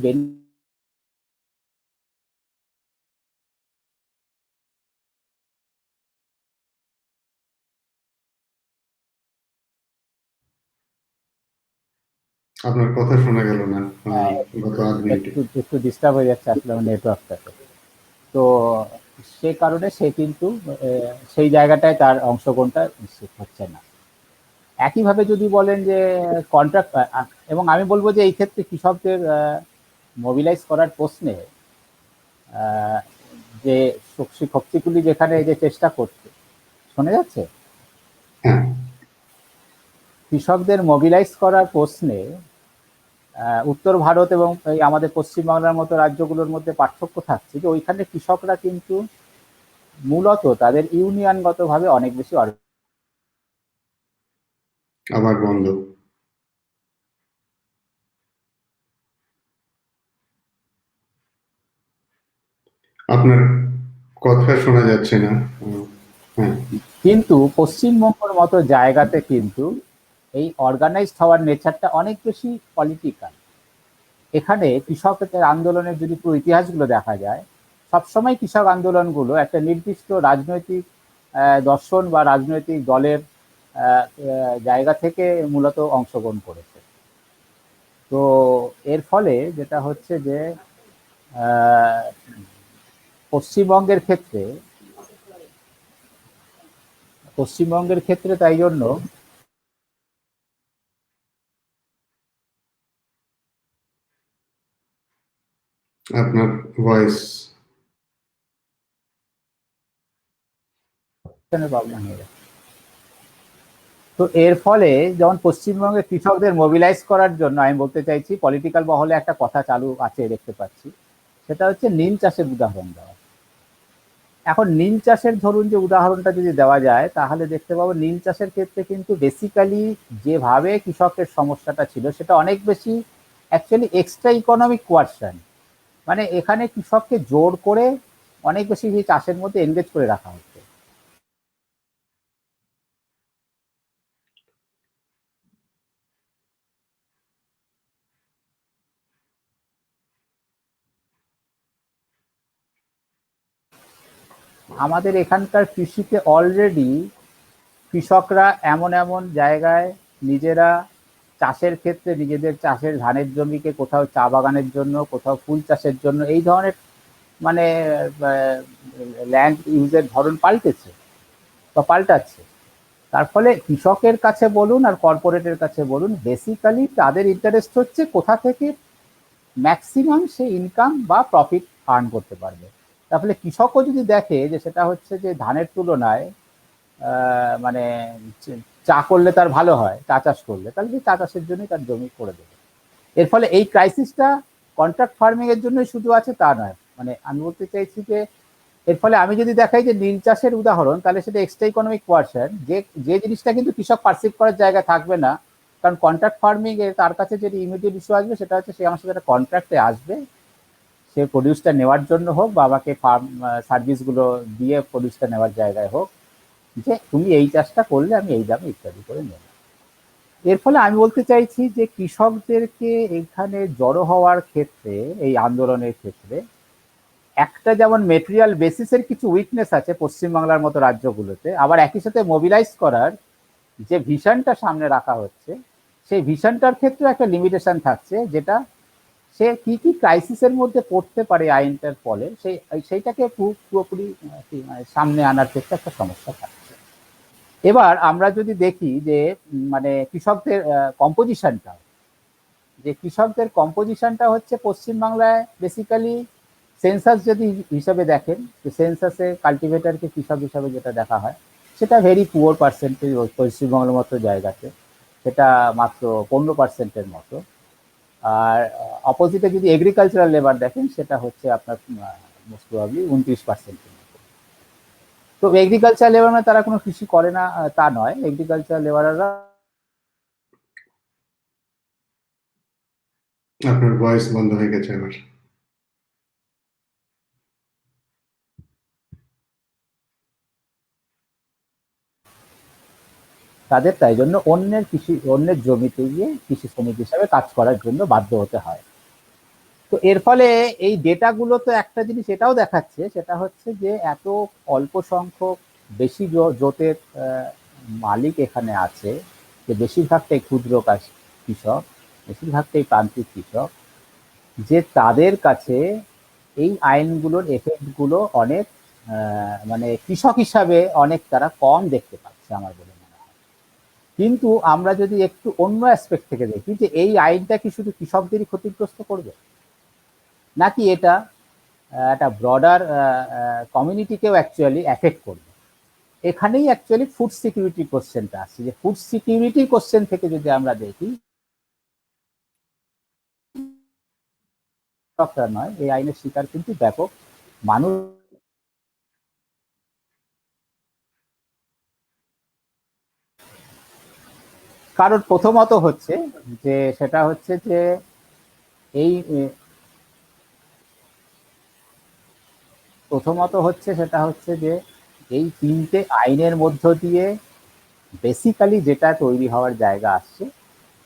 আপনার কথা শোনা গেল না গত আধ মিনিটে। একটু একটু ডিস্টার্ব হয়ে যাচ্ছে আসলে আমার নেটওয়ার্কটাতে। তো সে কারণে সে কিন্তু সেই জায়গাটায় তার অংশগ্রহণটা নিশ্চিত হচ্ছে না। একইভাবে যদি বলেন যে কন্ট্রাক্ট, এবং আমি বলবো যে এই ক্ষেত্রে কৃষকদের মোবিলাইজ করার প্রশ্নে যে শক্তিগুলি যেখানে যে চেষ্টা করছে, শোনা যাচ্ছে, হ্যাঁ, কৃষকদের মোবিলাইজ করার প্রশ্নে উত্তর ভারত এবং এই আমাদের পশ্চিমবাংলার মতো রাজ্যগুলোর মধ্যে পার্থক্য থাকছে যে ওইখানে কৃষকরা কিন্তু মূলত তাদের ইউনিয়নগতভাবে অনেক বেশি আবার বন্ধ। আপনার কথা শোনা যাচ্ছে না। হ্যাঁ, কিন্তু পশ্চিমবঙ্গের মতো জায়গাতে কিন্তু এই অর্গানাইজড হওয়ার নেচারটা অনেক বেশি পলিটিক্যাল। এখানে কৃষকদের আন্দোলনের যদি পুরো ইতিহাসগুলো দেখা যায়, সবসময় কৃষক আন্দোলনগুলো একটা নির্দিষ্ট রাজনৈতিক দর্শন বা রাজনৈতিক দলের জায়গা থেকে মূলত অংশগ্রহণ করেছে। তো এর ফলে যেটা হচ্ছে যে পশ্চিমবঙ্গের ক্ষেত্রে তাই জন্য আপনার ভয়েস প্রবলেম হয়ে যাচ্ছে। তো এর ফলে যেমন পশ্চিমবঙ্গের কৃষকদের মোবিলাইজ করার জন্য আমি বলতে চাইছি পলিটিক্যাল মহলে একটা কথা চালু আছে দেখতে পাচ্ছি, সেটা হচ্ছে নীল চাষের উদাহরণ দেওয়া। এখন নীল চাষের ধরুন যে উদাহরণটা যদি দেওয়া যায় তাহলে দেখতে পাবো নীল চাষের ক্ষেত্রে কিন্তু বেসিক্যালি যেভাবে কৃষকের সমস্যাটা ছিল সেটা অনেক বেশি অ্যাকচুয়ালি এক্সট্রা ইকোনমিক কোয়ারশন, মানে এখানে কৃষককে জোর করে অনেক বেশি এই চাষের মধ্যে এনগেজ করে রাখা হচ্ছে। আমাদের এখানকার কৃষিতে অলরেডি কৃষকরা এমন এমন জায়গায় নিজেরা চাষের ক্ষেত্রে নিজেদের চাষের ধানের জমিকে কোথাও চা বাগানের জন্য, কোথাও ফুল চাষের জন্য এই ধরনের মানে ল্যান্ড ইউজের ধরন পাল্টেছে বা পাল্টাচ্ছে। তার ফলে কৃষকের কাছে বলুন আর কর্পোরেটের কাছে বলুন, বেসিক্যালি তাদের ইন্টারেস্ট হচ্ছে কোথা থেকে ম্যাক্সিমাম সে ইনকাম বা প্রফিট আর্ন করতে পারবে। তাহলে কৃষকও যদি দেখে যে সেটা হচ্ছে যে ধানের তুলনায় মানে চা করলে তার ভালো হয়, চা চাষ করলে, তাহলে সে চা চাষের জন্যই তার জমি করে দেবে। এর ফলে এই ক্রাইসিসটা কন্ট্রাক্ট ফার্মিং এর জন্য শুধু আছে তা নয়, মানে আমি বলতে চাইছি যে এর ফলে আমি যদি দেখাই যে নীল চাষের উদাহরণ, তাহলে সেটা এক্সট্রা ইকোনমিক কোয়ারশন, যে জিনিসটা কিন্তু কৃষক পারসিভ করার জায়গা থাকবে না। কারণ কন্ট্রাক্ট ফার্মিং এ তার কাছে যেটা ইমিডিয়েট ইস্যু আসবে সেটা হচ্ছে সে আমার সাথে একটা কন্ট্রাক্টে আসবে, সে প্রডিউসটা নেওয়ার জন্য হোক বা আমাকে ফার্ম সার্ভিসগুলো দিয়ে প্রডিউসটা নেওয়ার জায়গায় হোক, যে তুমি এই চাষটা করলে আমি এই দামে ইত্যাদি করে নেব। এর ফলে আমি বলতে চাইছি যে কৃষকদেরকে এখানে জড়ো হওয়ার ক্ষেত্রে, এই আন্দোলনের ক্ষেত্রে একটা যেমন মেটেরিয়াল বেসিসের কিছু উইকনেস আছে পশ্চিমবাংলার মতো রাজ্যগুলোতে, আবার একই সাথে মোবিলাইজ করার যে ভিশনটা সামনে রাখা হচ্ছে সেই ভিশনটার ক্ষেত্রে একটা লিমিটেশন থাকছে, যেটা সে কি কি ক্রাইসিসের মধ্যে পড়তে পারে আইনটার ফলে সেইটাকে পুরোপুরি সামনে আনার ক্ষেত্রে একটা সমস্যা থাকছে। এবার আমরা যদি দেখি যে মানে কৃষকদের কম্পোজিশনটা, যে কৃষকদের কম্পোজিশনটা হচ্ছে পশ্চিমবাংলায় বেসিক্যালি সেন্সাস যদি হিসাবে দেখেন, যে সেন্সাসে কাল্টিভেটারকে কৃষক হিসাবে যেটা দেখা হয় সেটা ভেরি পুয়ার পার্সেন্টেজ পশ্চিমবঙ্গের মতো জায়গাতে, সেটা মাত্র 15%-এর মতো। আর অপোজিটে যদি এগ্রিকালচারাল লেবার দেখেন সেটা হচ্ছে আপনার মোস্ট প্রবাবলি 29%-এর মতো। তো এগ্রিকালচার লেবার মানে তারা কোনো কৃষি করে না তা নয়, এগ্রিকালচার লেবাররা আপনার ভয়েস বন্ধ হয়ে গেছে এবার। তাদের তাই জন্য অন্যের জমিতে গিয়ে কৃষি শ্রমিক হিসাবে কাজ করার জন্য বাধ্য হতে হয়। তো এর ফলে এই ডেটাগুলো তো একটা জিনিস এটাও দেখাচ্ছে, সেটা হচ্ছে যে এত অল্প সংখ্যক বেশি জোটের মালিক এখানে আছে, যে বেশিরভাগটাই ক্ষুদ্র কৃষক, বেশিরভাগটাই প্রান্তিক কৃষক, যে তাদের কাছে এই আইনগুলোর এফেক্টগুলো অনেক মানে কৃষক হিসাবে অনেক তারা কম দেখতে পাচ্ছে আমার বলে মনে হয়। কিন্তু আমরা যদি একটু অন্য অ্যাসপেক্ট থেকে দেখি, যে এই আইনটা কি শুধু কৃষকদেরই ক্ষতিগ্রস্ত করবে, নাকি এটা একটা ব্রডার কমিউনিটিকেও অ্যাকচুয়ালি এফেক্ট করবে, এখানেই অ্যাকচুয়ালি ফুড সিকিউরিটি কোশ্চেনটা আসছে। যে ফুড সিকিউরিটি কোশ্চেন থেকে যদি আমরা দেখি, নয়, এই আইনের শিকার কিন্তু ব্যাপক মানুষ। কারণ প্রথমত হচ্ছে যে সেটা হচ্ছে যে এই প্রথমত হচ্ছে সেটা হচ্ছে যে এই তিনটে আইনের মধ্য দিয়ে বেসিক্যালি যেটা তৈরি হওয়ার জায়গা আসছে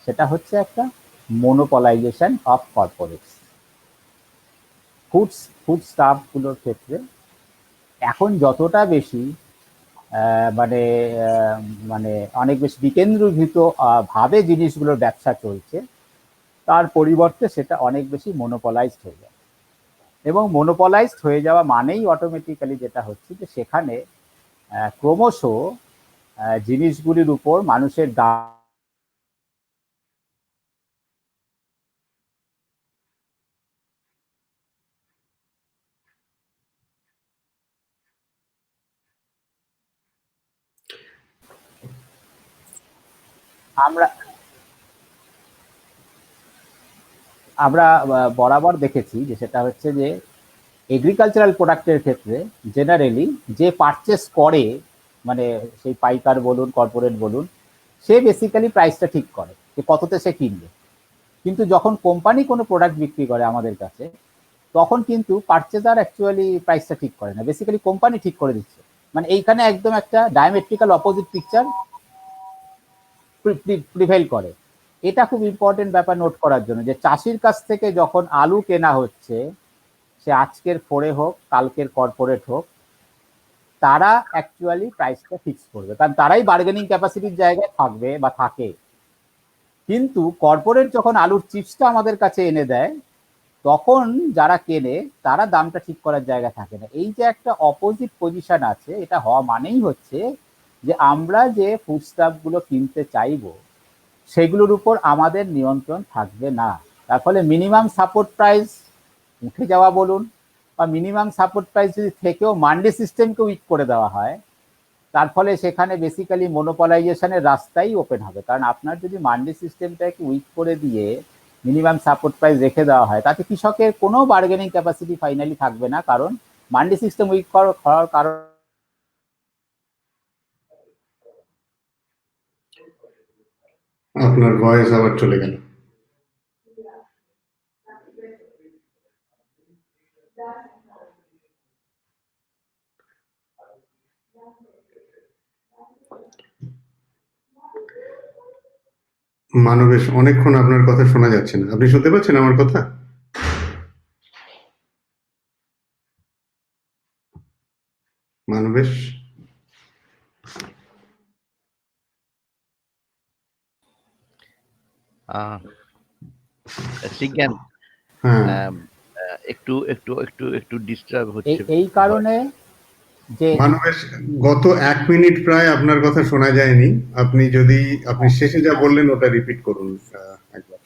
সেটা হচ্ছে একটা মোনোপলাইজেশন অফ কর্পোরেটস। ফুড স্টাফগুলোর ক্ষেত্রে এখন যতটা বেশি মানে মানে অনেক বেশি বিকেন্দ্রীভূত ভাবে জিনিসগুলোর ব্যবসা চলছে, তার পরিবর্তে সেটা অনেক বেশি মোনোপলাইজড হয়ে যায়। এবং মোনোপলাইজড হয়ে যাওয়া মানেই অটোমেটিক্যালি যেটা হচ্ছে যে সেখানে ক্রমশ জিনিসগুলির উপর মানুষের দাম আমরা আমরা বরাবর দেখেছি যে সেটা হচ্ছে যে এগ্রিকালচারাল প্রোডাক্টের ক্ষেত্রে জেনারেলি যে পারচেস করে, মানে সেই পাইকার বলুন কর্পোরেট বলুন, সে বেসিক্যালি প্রাইসটা ঠিক করে যে কততে সে কিনবে। কিন্তু যখন কোম্পানি কোনো প্রোডাক্ট বিক্রি করে আমাদের কাছে, তখন কিন্তু পারচেজার অ্যাকচুয়ালি প্রাইসটা ঠিক করে না, বেসিক্যালি কোম্পানি ঠিক করে দিচ্ছে। মানে এইখানে একদম একটা ডায়ামেট্রিক্যাল অপোজিট পিকচার প্রিভেল করে। এটা খুব ইম্পর্টেন্ট ব্যাপার নোট করার জন্য, যে চাষির কাছ থেকে যখন আলু কেনা হচ্ছে, সে আজকের ফোরে হোক কালকের কর্পোরেট হোক, তারা অ্যাকচুয়ালি প্রাইসটা ফিক্স করবে, কারণ তারাই বার্গেনিং ক্যাপাসিটির জায়গায় থাকবে বা থাকে। কিন্তু কর্পোরেট যখন আলুর চিপসটা আমাদের কাছে এনে দেয়, তখন যারা কেনে তারা দামটা ঠিক করার জায়গা থাকে না। এই যে একটা অপোজিট পজিশন আছে, এটা হওয়া মানেই হচ্ছে যে আমরা যে ফুড স্টাফগুলো কিনতে চাইবো সেগুলোর উপর আমাদের নিয়ন্ত্রণ থাকবে না। তার ফলে মিনিমাম সাপোর্ট প্রাইস উঠে যাওয়া বলুন, বা মিনিমাম সাপোর্ট প্রাইস যদি থেকেও মান্ডি সিস্টেমকে উইক করে দেওয়া হয়, তার ফলে সেখানে বেসিক্যালি মোনোপলাইজেশনের রাস্তাই ওপেন হবে। কারণ আপনার যদি মান্ডি সিস্টেমটাকে উইক করে দিয়ে মিনিমাম সাপোর্ট প্রাইস রেখে দেওয়া হয়, তাতে কৃষকের কোনো বার্গেনিং ক্যাপাসিটি ফাইনালি থাকবে না, কারণ মান্ডি সিস্টেম উইক করার কারণ আপনার ভয়েস আবার চলে গেল। মানবেশ, অনেকক্ষণ আপনার কথা শোনা যাচ্ছে না। আপনি শুনতে পাচ্ছেন আমার কথা? মানবেশ? আহ, শ্রীজ্ঞান, হ্যাঁ, একটু একটু একটু একটু ডিস্টার্ব এই হচ্ছে। এই কারণে যে মানবেশ, গত 1 মিনিট প্রায় আপনার কথা শোনা যায়নি। আপনি শেষে যা বললেন ওটা রিপিট করুন একবার।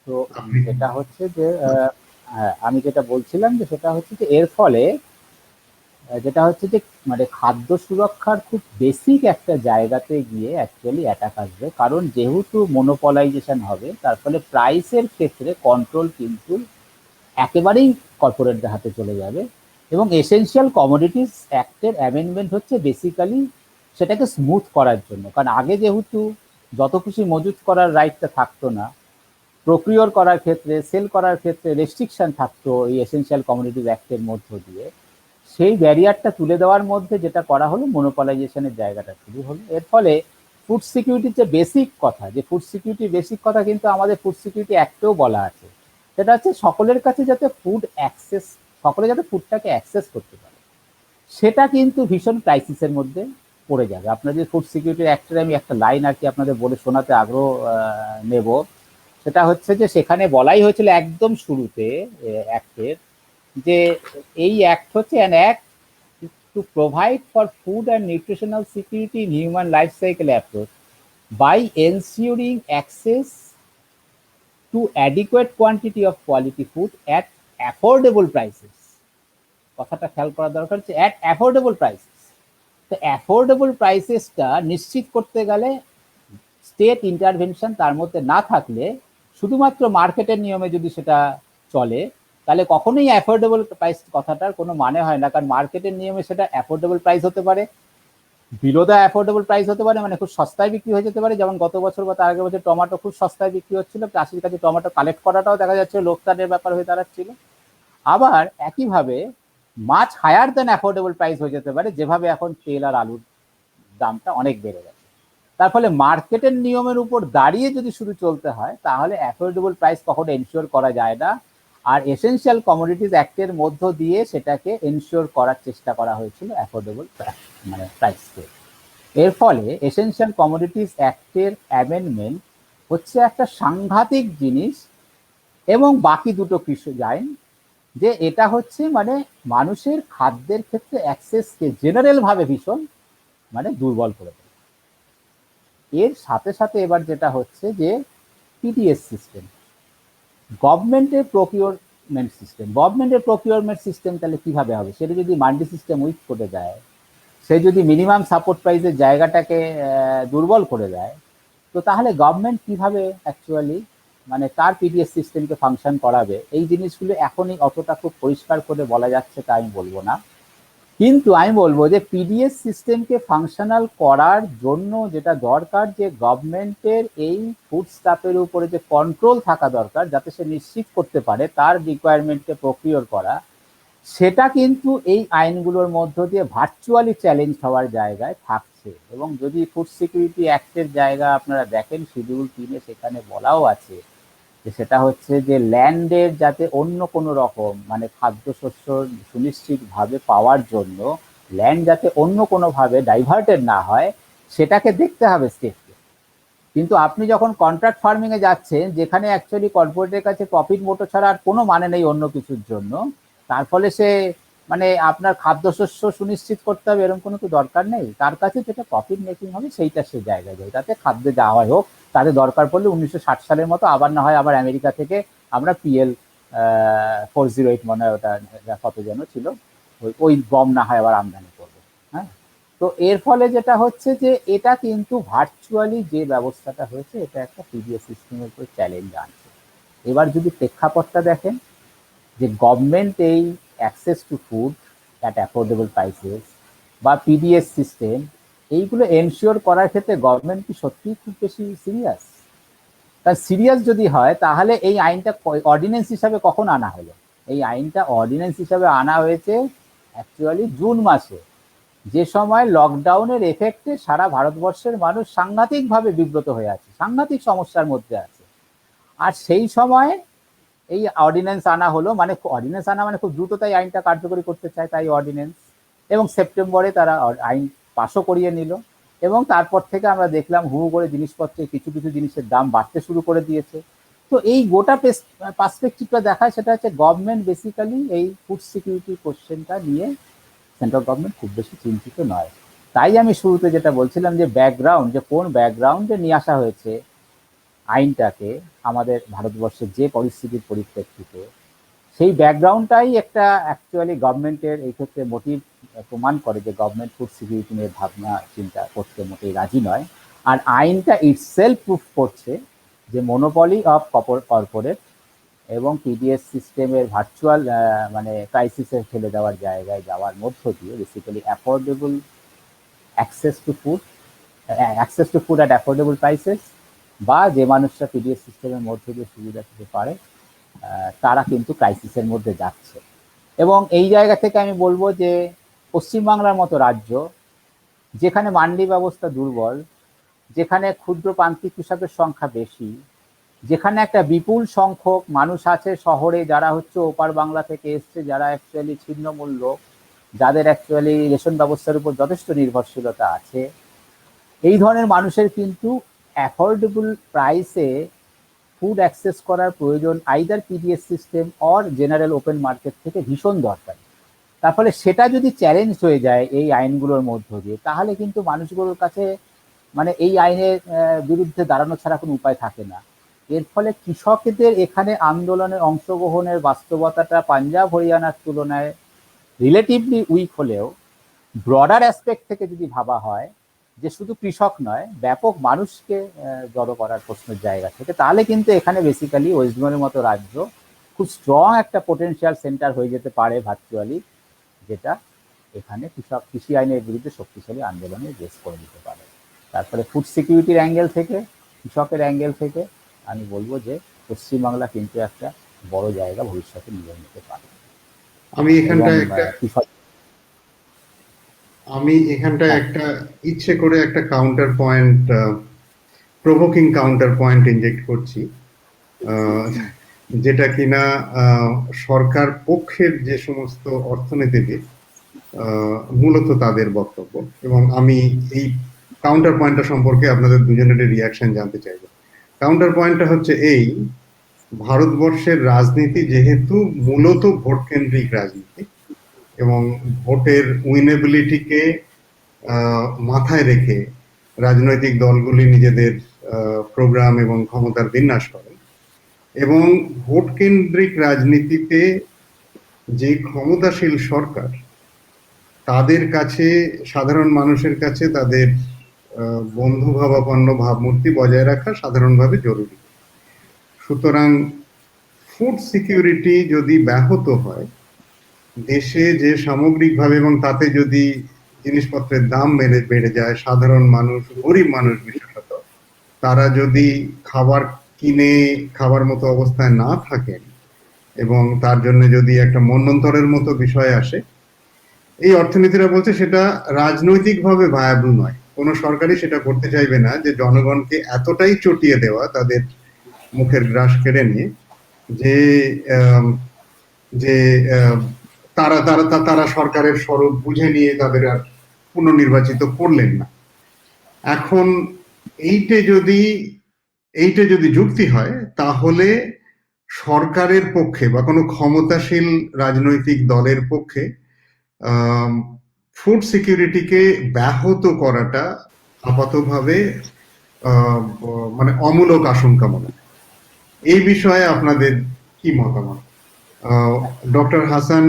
তো আপনি যেটা হচ্ছে যে হ্যাঁ, আমি যেটা বলছিলাম যে সেটা হচ্ছে যে এর ফলে যেটা হচ্ছে যে মানে খাদ্য সুরক্ষার খুব বেসিক একটা জায়গাতে গিয়ে অ্যাকচুয়ালি অ্যাটাক আসবে, কারণ যেহেতু মনোপলাইজেশন হবে তার ফলে প্রাইসের ক্ষেত্রে কন্ট্রোল কিন্তু একেবারেই কর্পোরেটদের হাতে চলে যাবে। এবং এসেনশিয়াল কমোডিটিস অ্যাক্টের অ্যামেন্ডমেন্ট হচ্ছে বেসিক্যালি সেটাকে স্মুথ করার জন্য, কারণ আগে যেহেতু যত খুশি মজুত করার রাইটটা থাকতো না, প্রক্রিয়র করার ক্ষেত্রে সেল করার ক্ষেত্রে রেস্ট্রিকশন থাকতো এই এসেনশিয়াল কমোডিটিস অ্যাক্টের মধ্য দিয়ে, সেই ব্যারিয়ারটা তুলে দেওয়ার মধ্যে যেটা করা হলো মনোপলাইজেশনের জায়গাটা শুরু হলো। এর ফলে ফুড সিকিউরিটির যে বেসিক কথা, যে ফুড সিকিউরিটি বেসিক কথা কিন্তু আমাদের ফুড সিকিউরিটি অ্যাক্টেও বলা আছে, সেটা হচ্ছে সকলের কাছে যাতে ফুড অ্যাক্সেস, সকলে যাতে ফুডটাকে অ্যাক্সেস করতে পারে, সেটা কিন্তু ভীষণ ক্রাইসিসের মধ্যে পড়ে যাবে। আপনাদের ফুড সিকিউরিটি অ্যাক্টের আমি একটা লাইন আর কি আপনাদের বলে শোনাতে আগ্রহ নেব। সেটা হচ্ছে যে সেখানে বলাই হয়েছিল একদম শুরুতে অ্যাক্টের, যে এই অ্যাক্ট হচ্ছে an act to provide for food and nutritional security in human life cycle approach by ensuring access to adequate quantity of quality food at affordable prices. কথাটা খেয়াল করা দরকার হচ্ছে অ্যাট অ্যাফোর্ডেবল প্রাইসেস। তো অ্যাফোর্ডেবল প্রাইসেসটা নিশ্চিত করতে গেলে স্টেট ইন্টারভেনশন তার মধ্যে না থাকলে, শুধুমাত্র মার্কেটের নিয়মে যদি সেটা চলে, তাহলে কখনোই অ্যাফোর্ডেবল প্রাইস কথাটার কোনো মানে হয় না, কারণ মার্কেটের নিয়মে সেটা অ্যাফোর্ডেবল প্রাইস হতে পারে, বিলো দ্য অ্যাফোর্ডেবল প্রাইস হতে পারে, মানে খুব সস্তায় বিক্রি হয়ে যেতে পারে। যেমন গত বছর বা তার আগের বছর টমেটো খুব সস্তায় বিক্রি হচ্ছিল, চাষির কাছে টমেটো কালেক্ট করাটাও দেখা যাচ্ছে লোকসানের ব্যাপার হয়ে দাঁড়াচ্ছিল। আবার একইভাবে মাছ হায়ার দেন অ্যাফোর্ডেবল প্রাইস হয়ে যেতে পারে, যেভাবে এখন তেল আর আলুর দামটা অনেক বেড়ে গেছে। তার ফলে মার্কেটের নিয়মের উপর দাঁড়িয়ে যদি শুধু চলতে হয় তাহলে অ্যাফোর্ডেবল প্রাইস কখনো এনশিওর করা যায় না। আর এসেনশিয়াল কমোডিটিস অ্যাক্টের মধ্য দিয়ে সেটাকে এনশিওর করার চেষ্টা করা হয়েছিল অ্যাফোর্ডেবল মানে প্রাইসকে। এর ফলে এসেনশিয়াল কমোডিটিস অ্যাক্টের অ্যামেন্ডমেন্ট হচ্ছে একটা সাংঘাতিক জিনিস। এবং বাকি দুটো কৃষি আইন, যে এটা হচ্ছে মানে মানুষের খাদ্যের ক্ষেত্রে অ্যাক্সেসকে জেনারেল ভাবে ভীষণ মানে দুর্বল করে দেয়। এর সাথে সাথে এবার যেটা হচ্ছে যে পিডিএস সিস্টেম, গভর্নমেন্টের প্রকিউরমেন্ট সিস্টেম তাহলে কিভাবে হবে? সেটা যদি মান্ডি সিস্টেম উইক করে দেয়, সে যদি মিনিমাম সাপোর্ট প্রাইসের জায়গাটাকে দুর্বল করে দেয়, তো তাহলে গভর্নমেন্ট কিভাবে অ্যাকচুয়ালি মানে তার পিডিএস সিস্টেমকে ফাংশন করাবে? এই জিনিসগুলো এখনই অতটা খুব পরিষ্কার করে বলা যাচ্ছে তা আমি বলবো না, কিন্তু আমি বলবো যে পিডিএস সিস্টেমকে ফাংশনাল করার জন্য যেটা দরকার, যে গভর্নমেন্টের এই ফুড স্টাফের উপরে যে কন্ট্রোল থাকা দরকার যাতে সে নিশ্চিত করতে পারে তার রিকোয়ারমেন্টকে প্রকিওর করা, সেটা কিন্তু এই আইনগুলোর মধ্য দিয়ে ভার্চুয়ালি চ্যালেঞ্জ হওয়ার জায়গায় থাকছে। এবং যদি ফুড সিকিউরিটি অ্যাক্টের জায়গা আপনারা দেখেন শিডিউল 3-এ সেখানে বলাও আছে যে সেটা হচ্ছে যে ল্যান্ডের যাতে অন্য কোনো রকম মানে খাদ্যশস্য সুনিশ্চিতভাবে পাওয়ার জন্য ল্যান্ড যাতে অন্য কোনোভাবে ডাইভার্টেড না হয় সেটাকে দেখতে হবে স্টেটকে। কিন্তু আপনি যখন কন্ট্রাক্ট ফার্মিংয়ে যাচ্ছেন, যেখানে অ্যাকচুয়ালি কর্পোরেটের কাছে প্রফিট মোটো ছাড়া আর কোনো মানে নেই অন্য কিছুর জন্য, তার ফলে সে মানে আপনার খাদ্যশস্য সুনিশ্চিত করতে হবে এরকম কোনো তো দরকার নেই, তার কাছে যেটা প্রফিট মেকিং হবে সেইটা সে জায়গায় যায়, তাতে খাদ্যে যাওয়া হোক, তাদের দরকার পড়লে 1960 সালের মতো আবার না হয় আবার আমেরিকা থেকে আমরা PL 408 মনে হয় ওটা কত যেন ছিল, ওই বম না হয় আবার আমদানি করবে। হ্যাঁ, তো এর ফলে যেটা হচ্ছে যে এটা কিন্তু ভার্চুয়ালি যে ব্যবস্থাটা হয়েছে এটা একটা পিডিএস সিস্টেমের উপর চ্যালেঞ্জ আনছে। এবার যদি প্রেক্ষাপটটা দেখেন যে গভর্নমেন্ট এই access to food at affordable prices বা পিডিএস সিস্টেম এইগুলো এনশিওর করার ক্ষেত্রে গভর্নমেন্ট কি সত্যিই খুব বেশি সিরিয়াস? তার সিরিয়াস যদি হয় তাহলে এই আইনটা অর্ডিন্যান্স হিসাবে কখন আনা হলো? এই আইনটা অর্ডিন্যান্স হিসাবে আনা হয়েছে অ্যাকচুয়ালি জুন মাসে, যে সময় লকডাউনের এফেক্টে সারা ভারতবর্ষের মানুষ সাংঘাতিকভাবে বিব্রত হয়ে আছে, সাংঘাতিক সমস্যার মধ্যে আছে। আর সেই সময় এই অর্ডিন্যান্স আনা হলো, মানে অর্ডিন্যান্স আনা মানে খুব দ্রুত তাই আইনটা কার্যকরী করতে চায় তাই অর্ডিন্যান্স, এবং সেপ্টেম্বরে তারা আইন পাশও করিয়ে নিল। এবং তারপর থেকে আমরা দেখলাম হু করে জিনিসপত্রের কিছু কিছু জিনিসের দাম বাড়তে শুরু করে দিয়েছে। তো এই গোটা পার্সপেক্টিভটা দেখায়, সেটা হচ্ছে গভর্নমেন্ট বেসিক্যালি এই ফুড সিকিউরিটি কোশ্চেনটা নিয়ে সেন্ট্রাল গভর্নমেন্ট খুব বেশি চিন্তিত নয়। তাই আমি শুরুতে যেটা বলছিলাম যে ব্যাকগ্রাউন্ড, যে কোন ব্যাকগ্রাউন্ডে নিয়ে আসা হয়েছে আইনটাকে আমাদের ভারতবর্ষের যে পরিস্থিতির পরিপ্রেক্ষিতে, সেই ব্যাকগ্রাউন্ডটাই একটা অ্যাকচুয়ালি গভর্নমেন্টের এই ক্ষেত্রে মোটিভ প্রমাণ করে যে গভর্নমেন্ট ফুড সিকিউরিটি নিয়ে ভাবনা চিন্তা করতে মোটেই রাজি নয়। আর আইনটা ইটসেলফ প্রুফ করছে যে মনোপলি অফ কর্পোরেট এবং পিডিএস সিস্টেমের ভার্চুয়াল মানে ক্রাইসিসে ফেলে দেওয়ার জায়গায় যাওয়ার মধ্য দিয়ে basically affordable access to food at affordable prices, বা যে মানুষরা পিডিএস সিস্টেমের মধ্যে দিয়ে সুবিধা পেতে পারে তারা কিন্তু ক্রাইসিসের মধ্যে যাচ্ছে। এবং এই জায়গা থেকে আমি বলবো যে পশ্চিমবাংলার মতো রাজ্য, যেখানে মান্ডি ব্যবস্থা দুর্বল, যেখানে ক্ষুদ্র প্রান্তিক কৃষকের সংখ্যা বেশি, যেখানে একটা বিপুল সংখ্যক মানুষ আছে শহরে যারা হচ্ছে ওপার বাংলা থেকে এসছে, যারা অ্যাকচুয়ালি ছিন্নমূল্য, যাদের অ্যাকচুয়ালি রেশন ব্যবস্থার উপর যথেষ্ট নির্ভরশীলতা আছে, এই ধরনের মানুষের কিন্তু অ্যাফোর্ডেবল প্রাইসে ফুড অ্যাক্সেস করার প্রয়োজন either PDS system or general open market থেকে ভীষণ দরকার। তার ফলে সেটা যদি চ্যালেঞ্জ হয়ে যায় এই আইনগুলোর মধ্য দিয়ে, তাহলে কিন্তু মানুষগুলোর কাছে মানে এই আইনের বিরুদ্ধে দাঁড়ানো ছাড়া কোনো উপায় থাকে না। এর ফলে কৃষকদের এখানে আন্দোলনের অংশগ্রহণের বাস্তবতাটা পাঞ্জাব হরিয়ানার তুলনায় রিলেটিভলি উইক হলেও ব্রডার অ্যাসপেক্ট থেকে যদি ভাবা হয় যে শুধু কৃষক নয়, ব্যাপক মানুষকে জড়ো করার প্রশ্নের জায়গা থেকে, তাহলে কিন্তু এখানে বেসিক্যালি ওয়েস্ট বেঙ্গলের মতো রাজ্য খুব স্ট্রং একটা পোটেনশিয়াল সেন্টার হয়ে যেতে পারে ভার্চুয়ালি, যেটা এখানে কৃষি আইনের বিরুদ্ধে শক্তিশালী আন্দোলনে বেস করে দিতে পারে। তারপরে ফুড সিকিউরিটির অ্যাঙ্গেল থেকে, কৃষকের অ্যাঙ্গেল থেকে আমি বলবো যে পশ্চিমবাংলা কিন্তু একটা বড় জায়গা ভবিষ্যতে নিয়ে নিতে পারে। আমি এখানটায় একটা ইচ্ছে করে একটা counter point, provoking counter point inject করছি, যেটা কিনা সরকার পক্ষের যে সমস্ত অর্থনীতিবিদ মূলত তাদের বক্তব্য, এবং আমি এই কাউন্টার পয়েন্টটা সম্পর্কে আপনাদের দুজনের রিয়াকশন জানতে চাইব। কাউন্টার পয়েন্টটা হচ্ছে এই: ভারতবর্ষের রাজনীতি যেহেতু মূলত ভোট কেন্দ্রিক রাজনীতি এবং ভোটের উইনেবিলিটিকে মাথায় রেখে রাজনৈতিক দলগুলি নিজেদের প্রোগ্রাম এবং ক্ষমতার বিন্যাস করে, এবং ভোট কেন্দ্রিক রাজনীতিতে যে ক্ষমতাশীল সরকার, তাদের কাছে, সাধারণ মানুষের কাছে তাদের বন্ধুভাবাপন্ন ভাবমূর্তি বজায় রাখা সাধারণভাবে জরুরি। সুতরাং ফুড সিকিউরিটি যদি ব্যাহত হয়, দেশে যে সামগ্রিকভাবে, এবং তাতে যদি জিনিসপত্রের দাম বেড়ে যায়, সাধারণ মানুষ, গরিব মানুষ বিশেষত, তারা যদি খাবার কিনে খাবার মতো অবস্থায় না থাকেন এবং তার জন্য যদি একটা মন্বন্তরের মতো বিষয় আসে, এই অর্থনীতিরা বলছে সেটা রাজনৈতিকভাবে ভায়াবল নয়। কোনো সরকারই সেটা করতে চাইবে না যে জনগণকে এতটাই চটিয়ে দেওয়া, তাদের মুখের গ্রাস কেড়ে নিয়ে, যে যে তারা সরকারের স্বরূপ বুঝে নিয়ে তাদের আর পুনর্নির্বাচিত করলেন না। এখন এইটা যদি যুক্তি হয়, তাহলে সরকারের পক্ষে বা কোনো ক্ষমতাশীল রাজনৈতিক দলের পক্ষে ফুড সিকিউরিটিকে ব্যাহত করাটা আপাতভাবে মানে অমূলক আশঙ্কা মনে হয়। এই বিষয়ে আপনাদের কি মতামত? ডক্টর হাসান,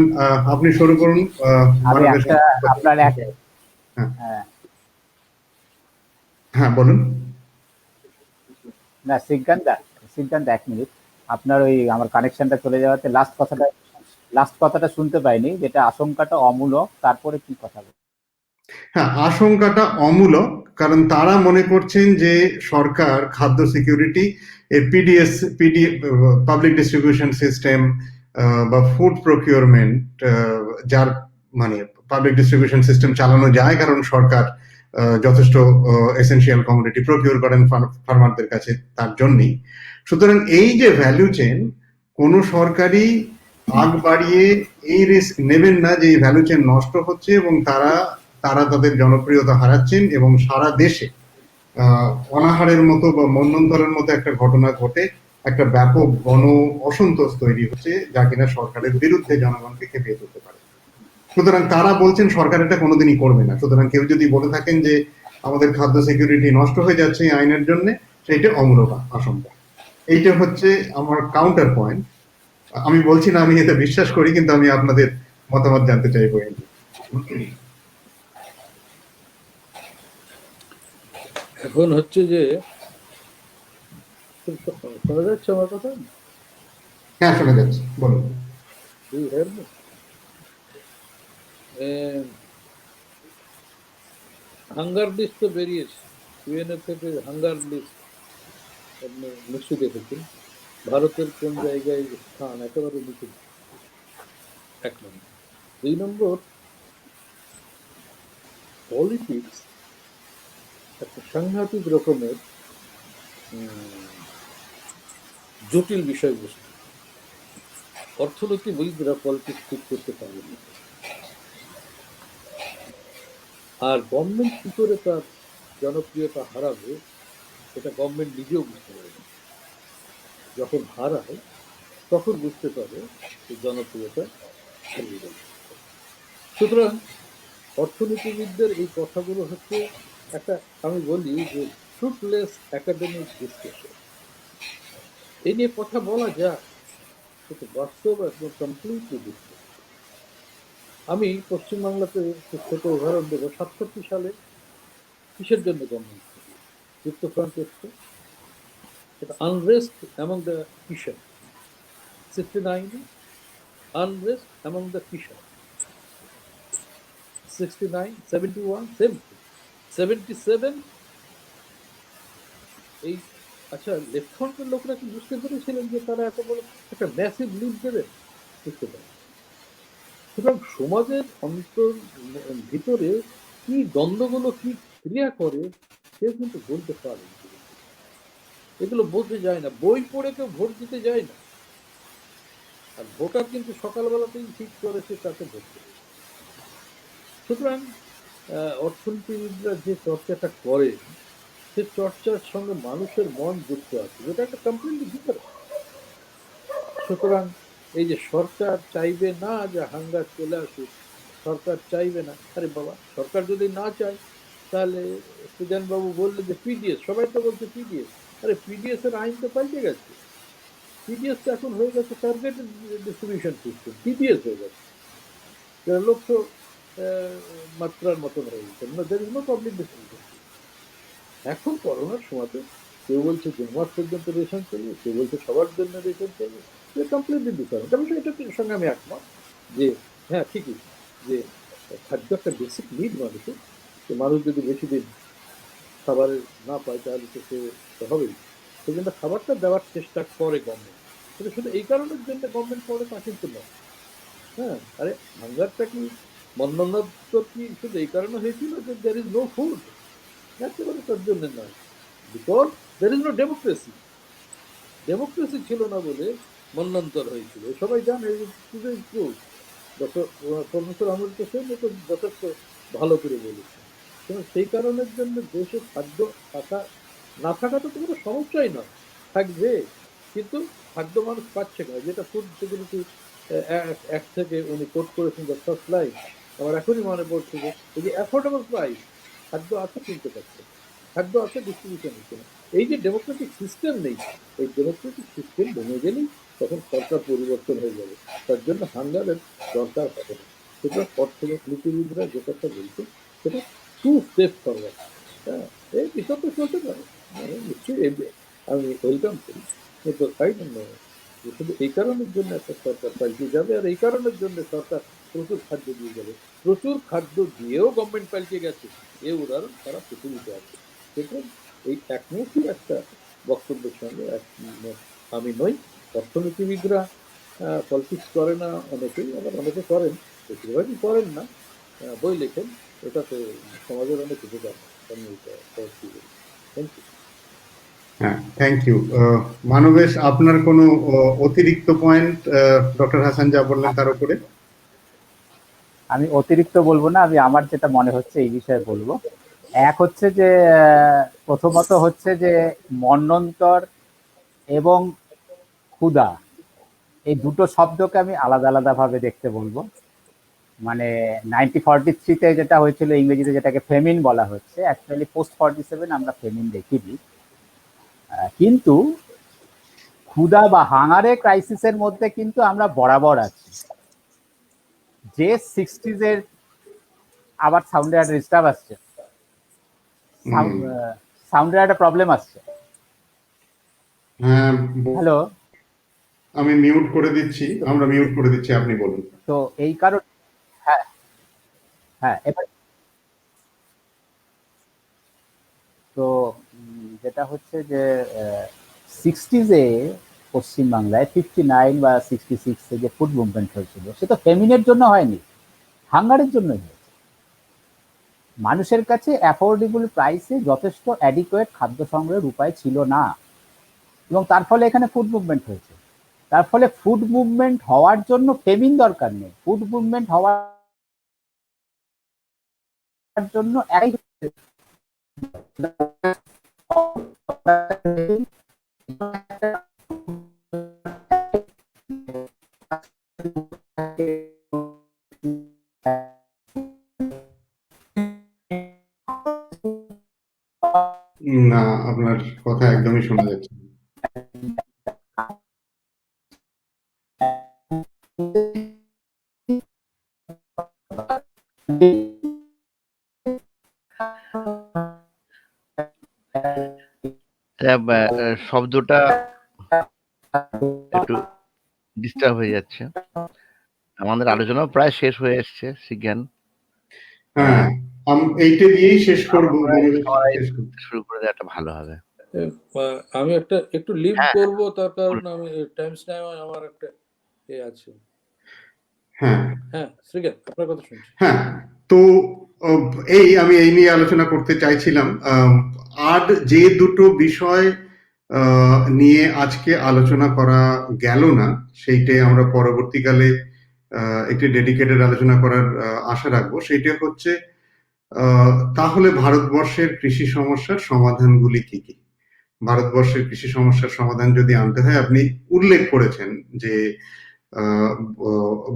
আপনি শুরু করুন। হ্যাঁ বলুন। না শ্রীকান্ত, এক মিনিট, আপনার ওই আমার কানেকশনটা চলে যাওয়াতে লাস্ট কথাটা শুনতে পাইনি, যেটা আশঙ্কাটা অমূলক, তারপরে কি কথা বল? হ্যাঁ, আশঙ্কাটা অমূলক, কারণ তারা মনে করছেন যে সরকার খাদ্য security, PDS public distribution system বা ফুড প্রকিউরমেন্ট, যার মানে পাবলিক ডিস্ট্রিবিউশন সিস্টেম চালানো যায় কারণ সরকার যথেষ্ট এসেনশিয়াল কমোডিটি প্রকিউর করেন ফার্মারদের কাছে, তার জন্যই। সুতরাং এই যে ভ্যালু চেন, কোনো সরকারই আগ বাড়িয়ে এই রিস্ক নেবেন না যে এই ভ্যালু চেন নষ্ট হচ্ছে এবং তারা তারা তাদের জনপ্রিয়তা হারাচ্ছেন এবং সারা দেশে অনাহারের মতো বা মন্বন্তরের মতো একটা ঘটনা ঘটে একটা ব্যাপক গণ অসন্তোষ তৈরি হচ্ছে, যা কিনা সরকারের বিরুদ্ধে জনগণকে খেপিয়ে তুলতে পারে। সুতরাং তারা বলছেন সরকার এটা কোনোদিনই করবে না। সুতরাং কেউ যদি বলে থাকেন যে আমাদের খাদ্য সিকিউরিটি নষ্ট হয়ে যাচ্ছে এই আইনের জন্য, সেইটা অমূলক আশঙ্কা। এইটা হচ্ছে আমার কাউন্টার পয়েন্ট। আমি বলছি না আমি এতে বিশ্বাস করি, কিন্তু আমি আপনাদের মতামত জানতে চাইবো। এখন হচ্ছে যে শোনা যাচ্ছে আমার কথা? হ্যাঁ, শোনা যাচ্ছে, বলুন। হাঙ্গার লিস্ট তো বেরিয়েছে, ইউএনএ থেকে হাঙ্গার লিস্ট আপনি নিশ্চয়ই দেখেছেন। ভারতের কোন জায়গায় স্থান একেবারে নিচে, 1 নম্বর। 2 নম্বর, পলিটিক্স একটা সাংঘাতিক রকমের জটিল বিষয়বস্তু। অর্থনীতিবিদরা পলিটিক্স ঠিক করতে পারবে না, আর গভর্নমেন্ট কি করে তার জনপ্রিয়তা হারাবে এটা গভর্নমেন্ট নিজেও বুঝতে পারে না। যখন হারায় তখন বুঝতে পারে যে জনপ্রিয়তা হারিয়ে গেল। সুতরাং অর্থনীতিবিদদের এই কথাগুলো হচ্ছে একটা, আমি বলি যে ফ্রুটলেস একাডেমিক ডিসকাশন। এই নিয়ে কথা বলা যায়, কিন্তু বাস্তব একদম কমপ্লিটলি ডিফারেন্ট। আমি পশ্চিমবাংলাতে ছোট উদাহরণ দেবো। 67 সালে কিসের জন্য গভর্নমেন্ট যুক্তফ্রন্ট এসছে? এটা unrest among the Kisan. 69 unrest among the কিষান। 69, 71, 77 এই, আচ্ছা, লেফট ফ্রন্টের লোকরা কি বুঝতে পেরেছিলেন যে তারা এত বড় একটা ম্যাসিভ লিড দেবে? বুঝতে পারে। সুতরাং সমাজের ভিতরে কি দ্বন্দ্বগুলো কি ক্রিয়া করে কেউ কিন্তু বলতে পারে, এগুলো বোঝা যায় না। বই পড়ে কেউ ভোট দিতে যায় না, আর ভোটার কিন্তু সকালবেলাতেই ঠিক করেছে তাকে ভোট দেবে। সুতরাং অর্থনীতিবিদরা যে চর্চাটা করে সে চর্চার সঙ্গে মানুষের মন যুক্ত আছে, যেটা একটা কমপ্লিটলি ডিফারেন্ট। সুতরাং এই যে সরকার চাইবে না যে হাঙ্গার চলে আসুক, সরকার চাইবে না, আরে বাবা, সরকার যদি না চায় তাহলে সুজান বাবু বললেন যে পিডিএস, সবাই তো বলছে পিডিএস। আরে পিডিএস এর আইন তো পাল্টে গেছে। পিডিএস তো এখন হয়ে গেছে টার্গেটেড ডিস্ট্রিবিউশন সিস্টেম, পিডিএস হয়ে গেছে, লক্ষ্য মাত্রার মতন হয়ে গেছে। There is no public distribution. এখন করোনার সময়তে কেউ বলছে 2 মাস পর্যন্ত রেশন চলবে, কেউ বলছে সবার জন্য রেশন চলবে। Completely different. তবে এটার সঙ্গে আমি একমত যে হ্যাঁ ঠিকই, যে খাদ্য একটা বেসিক নিড মানুষের। তো মানুষ যদি বেশি দিন খাবার না পায় তাহলে তো সে হবেই। সেই জন্য খাবারটা দেওয়ার চেষ্টা করে গভর্নমেন্ট। কিন্তু শুধু এই কারণের জন্য গভর্নমেন্ট করে তা কিন্তু নয়। হ্যাঁ, আরে হাঙ্গারটা কি মন্বন্তর কি শুধু এই কারণে হয়েছিল যে দেয়ার ইজ নো ফুড? একেবারে তার জন্য নয়। Because there is no democracy. Democracy ছিল না বলে মন্বন্তর হয়েছিল, সবাই জানে। প্রফেসর আহমেদ হোসেন তো যথেষ্ট ভালো করে বলেছে। কিন্তু সেই কারণের জন্য দেশে খাদ্য থাকা না থাকা তো কোনো সমস্যাই নয়, থাকবে, কিন্তু খাদ্য মানুষ পাচ্ছে না। যেটা ফুড সিকিউরিটি অ্যাক্ট থেকে উনি কোট করেছেন দ্য ফার্স্ট লাইন, আমার এখনই মনে পড়ছে যে এই যে অ্যাফোর্ডেবল প্রাইস, খাদ্য আছে কিনতে পারছে, খাদ্য আছে ডিস্ট্রিবিউশন হচ্ছে না। এই যে ডেমোক্রেটিক সিস্টেম নেই, এই ডেমোক্রেটিক সিস্টেম ভেঙে গেলেই তখন সরকার পরিবর্তন হয়ে যাবে। তার জন্য হাঙ্গারের দরকার হবে না। সুতরাং অর্থনীতিবিদরা যে কথা বলছে সেটা টু স্টেপ ফরওয়ার্ড। হ্যাঁ, এই বিষয় তো চলতে পারে, নিশ্চয়ই আমি ওয়েলকাম করি। কিন্তু তাই জন্য শুধু এই কারণের জন্য একটা সরকার পাল্টে যাবে, আর এই কারণের জন্য সরকার প্রচুর খাদ্য দিয়ে যাবে। প্রচুর খাদ্য দিয়েও গভর্নমেন্ট পাল্টে গেছে, এই উদাহরণ সারা পৃথিবীতে আছে। সুতরাং এই একমুখী একটা বক্তব্যের সঙ্গে একমত আমি নই। অর্থনীতিবিদরা পলিটিক্স করে না অনেকেই, আবার অনেকে করেন, বেশিরভাগই করেন না, বই লেখেন, এটাতে সমাজের অনেক উপকার। Thank you. হ্যাঁ, থ্যাংক ইউ। মানবেশ, আপনার কোনো অতিরিক্ত পয়েন্ট ডক্টর হাসান যা বললেন তার উপরে? আমি অতিরিক্ত বলবো না, আমি আমার যেটা মনে হচ্ছে এই বিষয়ে বলবো। এক হচ্ছে যে প্রথমত হচ্ছে যে মন্বন্তর এবং ক্ষুধা, এই দুটো শব্দকে আমি আলাদা আলাদা ভাবে দেখতে বলবো। মানে 1943-তে যেটা হয়েছিল ইংরেজিতে যেটাকে ফেমিন বলা হচ্ছে, অ্যাকচুয়ালি পোস্ট 47 আমরা ফেমিন দেখিনি। কিন্তু ক্ষুধা বা হাঙারে ক্রাইসিসের মধ্যে কিন্তু আমরা বরাবর আছি। যে 60s এর আবার সাউন্ডে একটা ডিস্টার্ব আসছে, সাউন্ডের একটা প্রবলেম আসছে। হ্যাঁ, হ্যালো, আমি মিউট করে দিচ্ছি, আমরা মিউট করে দিচ্ছি, আপনি বলুন। তো এই কারণ, হ্যাঁ হ্যাঁ, এবার তো যেটা হচ্ছে যে 60s-এ পশ্চিমবাংলায় 59 বা 66-এ যে ফুড মুভমেন্ট হয়েছিল, সে তো ফেমিনের জন্য হয়নি, হাঙ্গারের জন্যই হয়েছে। মানুষের কাছে অ্যাফোর্ডেবল প্রাইসে যথেষ্ট অ্যাডিকুয়েট খাদ্য সংগ্রহের উপায় ছিল না, এবং তার ফলে এখানে ফুড মুভমেন্ট হয়েছে। তার ফলে ফুড মুভমেন্ট হওয়ার জন্য ফেমিন দরকার নেই, ফুড মুভমেন্ট হওয়ার জন্য না, আপনার কথা একদমই শোনা যাচ্ছে না। শব্দটা একটু ডিস্টার্ব হয়ে যাচ্ছে। আমাদের আলোচনা প্রায় শেষ হয়ে এসছে সিজ্ঞান। হ্যাঁ, এইটা দিয়েই শেষ করবো, শেষ করবো। শুরু করে দেওয়াটা ভালো হবে। আমি একটু লিভ হ্যাঁ, করব, তার কারণ আমি টাইম স্ট্যাম্প আমার একটা আছে। হ্যাঁ হ্যাঁ শ্রীকান্ত, আপনার কথা শুনছি। হ্যাঁ, তো আমি এই নিয়ে আলোচনা করতে চাইছিলাম। আর যে দুটো বিষয় নিয়ে আজকে আলোচনা করা গেল না, সেইটাই আমরা পরবর্তীকালে একটি ডেডিকেটেড আলোচনা করার আশা রাখবো। সেইটা হচ্ছে তাহলে ভারতবর্ষের কৃষি সমস্যার সমাধানগুলি কি কি। ভারতবর্ষের কৃষি সমস্যার সমাধান যদি আনতে হয়, আপনি উল্লেখ করেছেন যে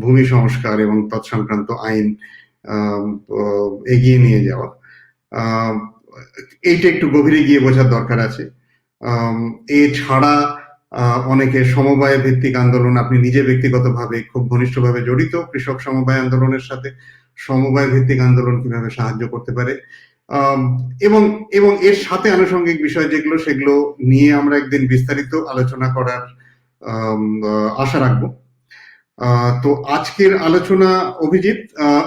ভূমি সংস্কার এবং তৎসংক্রান্ত আইন এগিয়ে নিয়ে যাওয়া, এইটা একটু গভীরে গিয়ে বোঝার দরকার আছে। এছাড়া অনেকে সমবায় ভিত্তিক আন্দোলন, আপনি নিজে ব্যক্তিগতভাবে খুব ঘনিষ্ঠভাবে জড়িত কৃষক সমবায় আন্দোলনের সাথে, সমবায় ভিত্তিক আন্দোলন কিভাবে সাহায্য করতে পারে, এবং এবং এর সাথে আনুষঙ্গিক বিষয় যেগুলো, সেগুলো নিয়ে আমরা একদিন বিস্তারিত আলোচনা করার আশা রাখবো। তো আজকের আলোচনা, অভিজিৎ,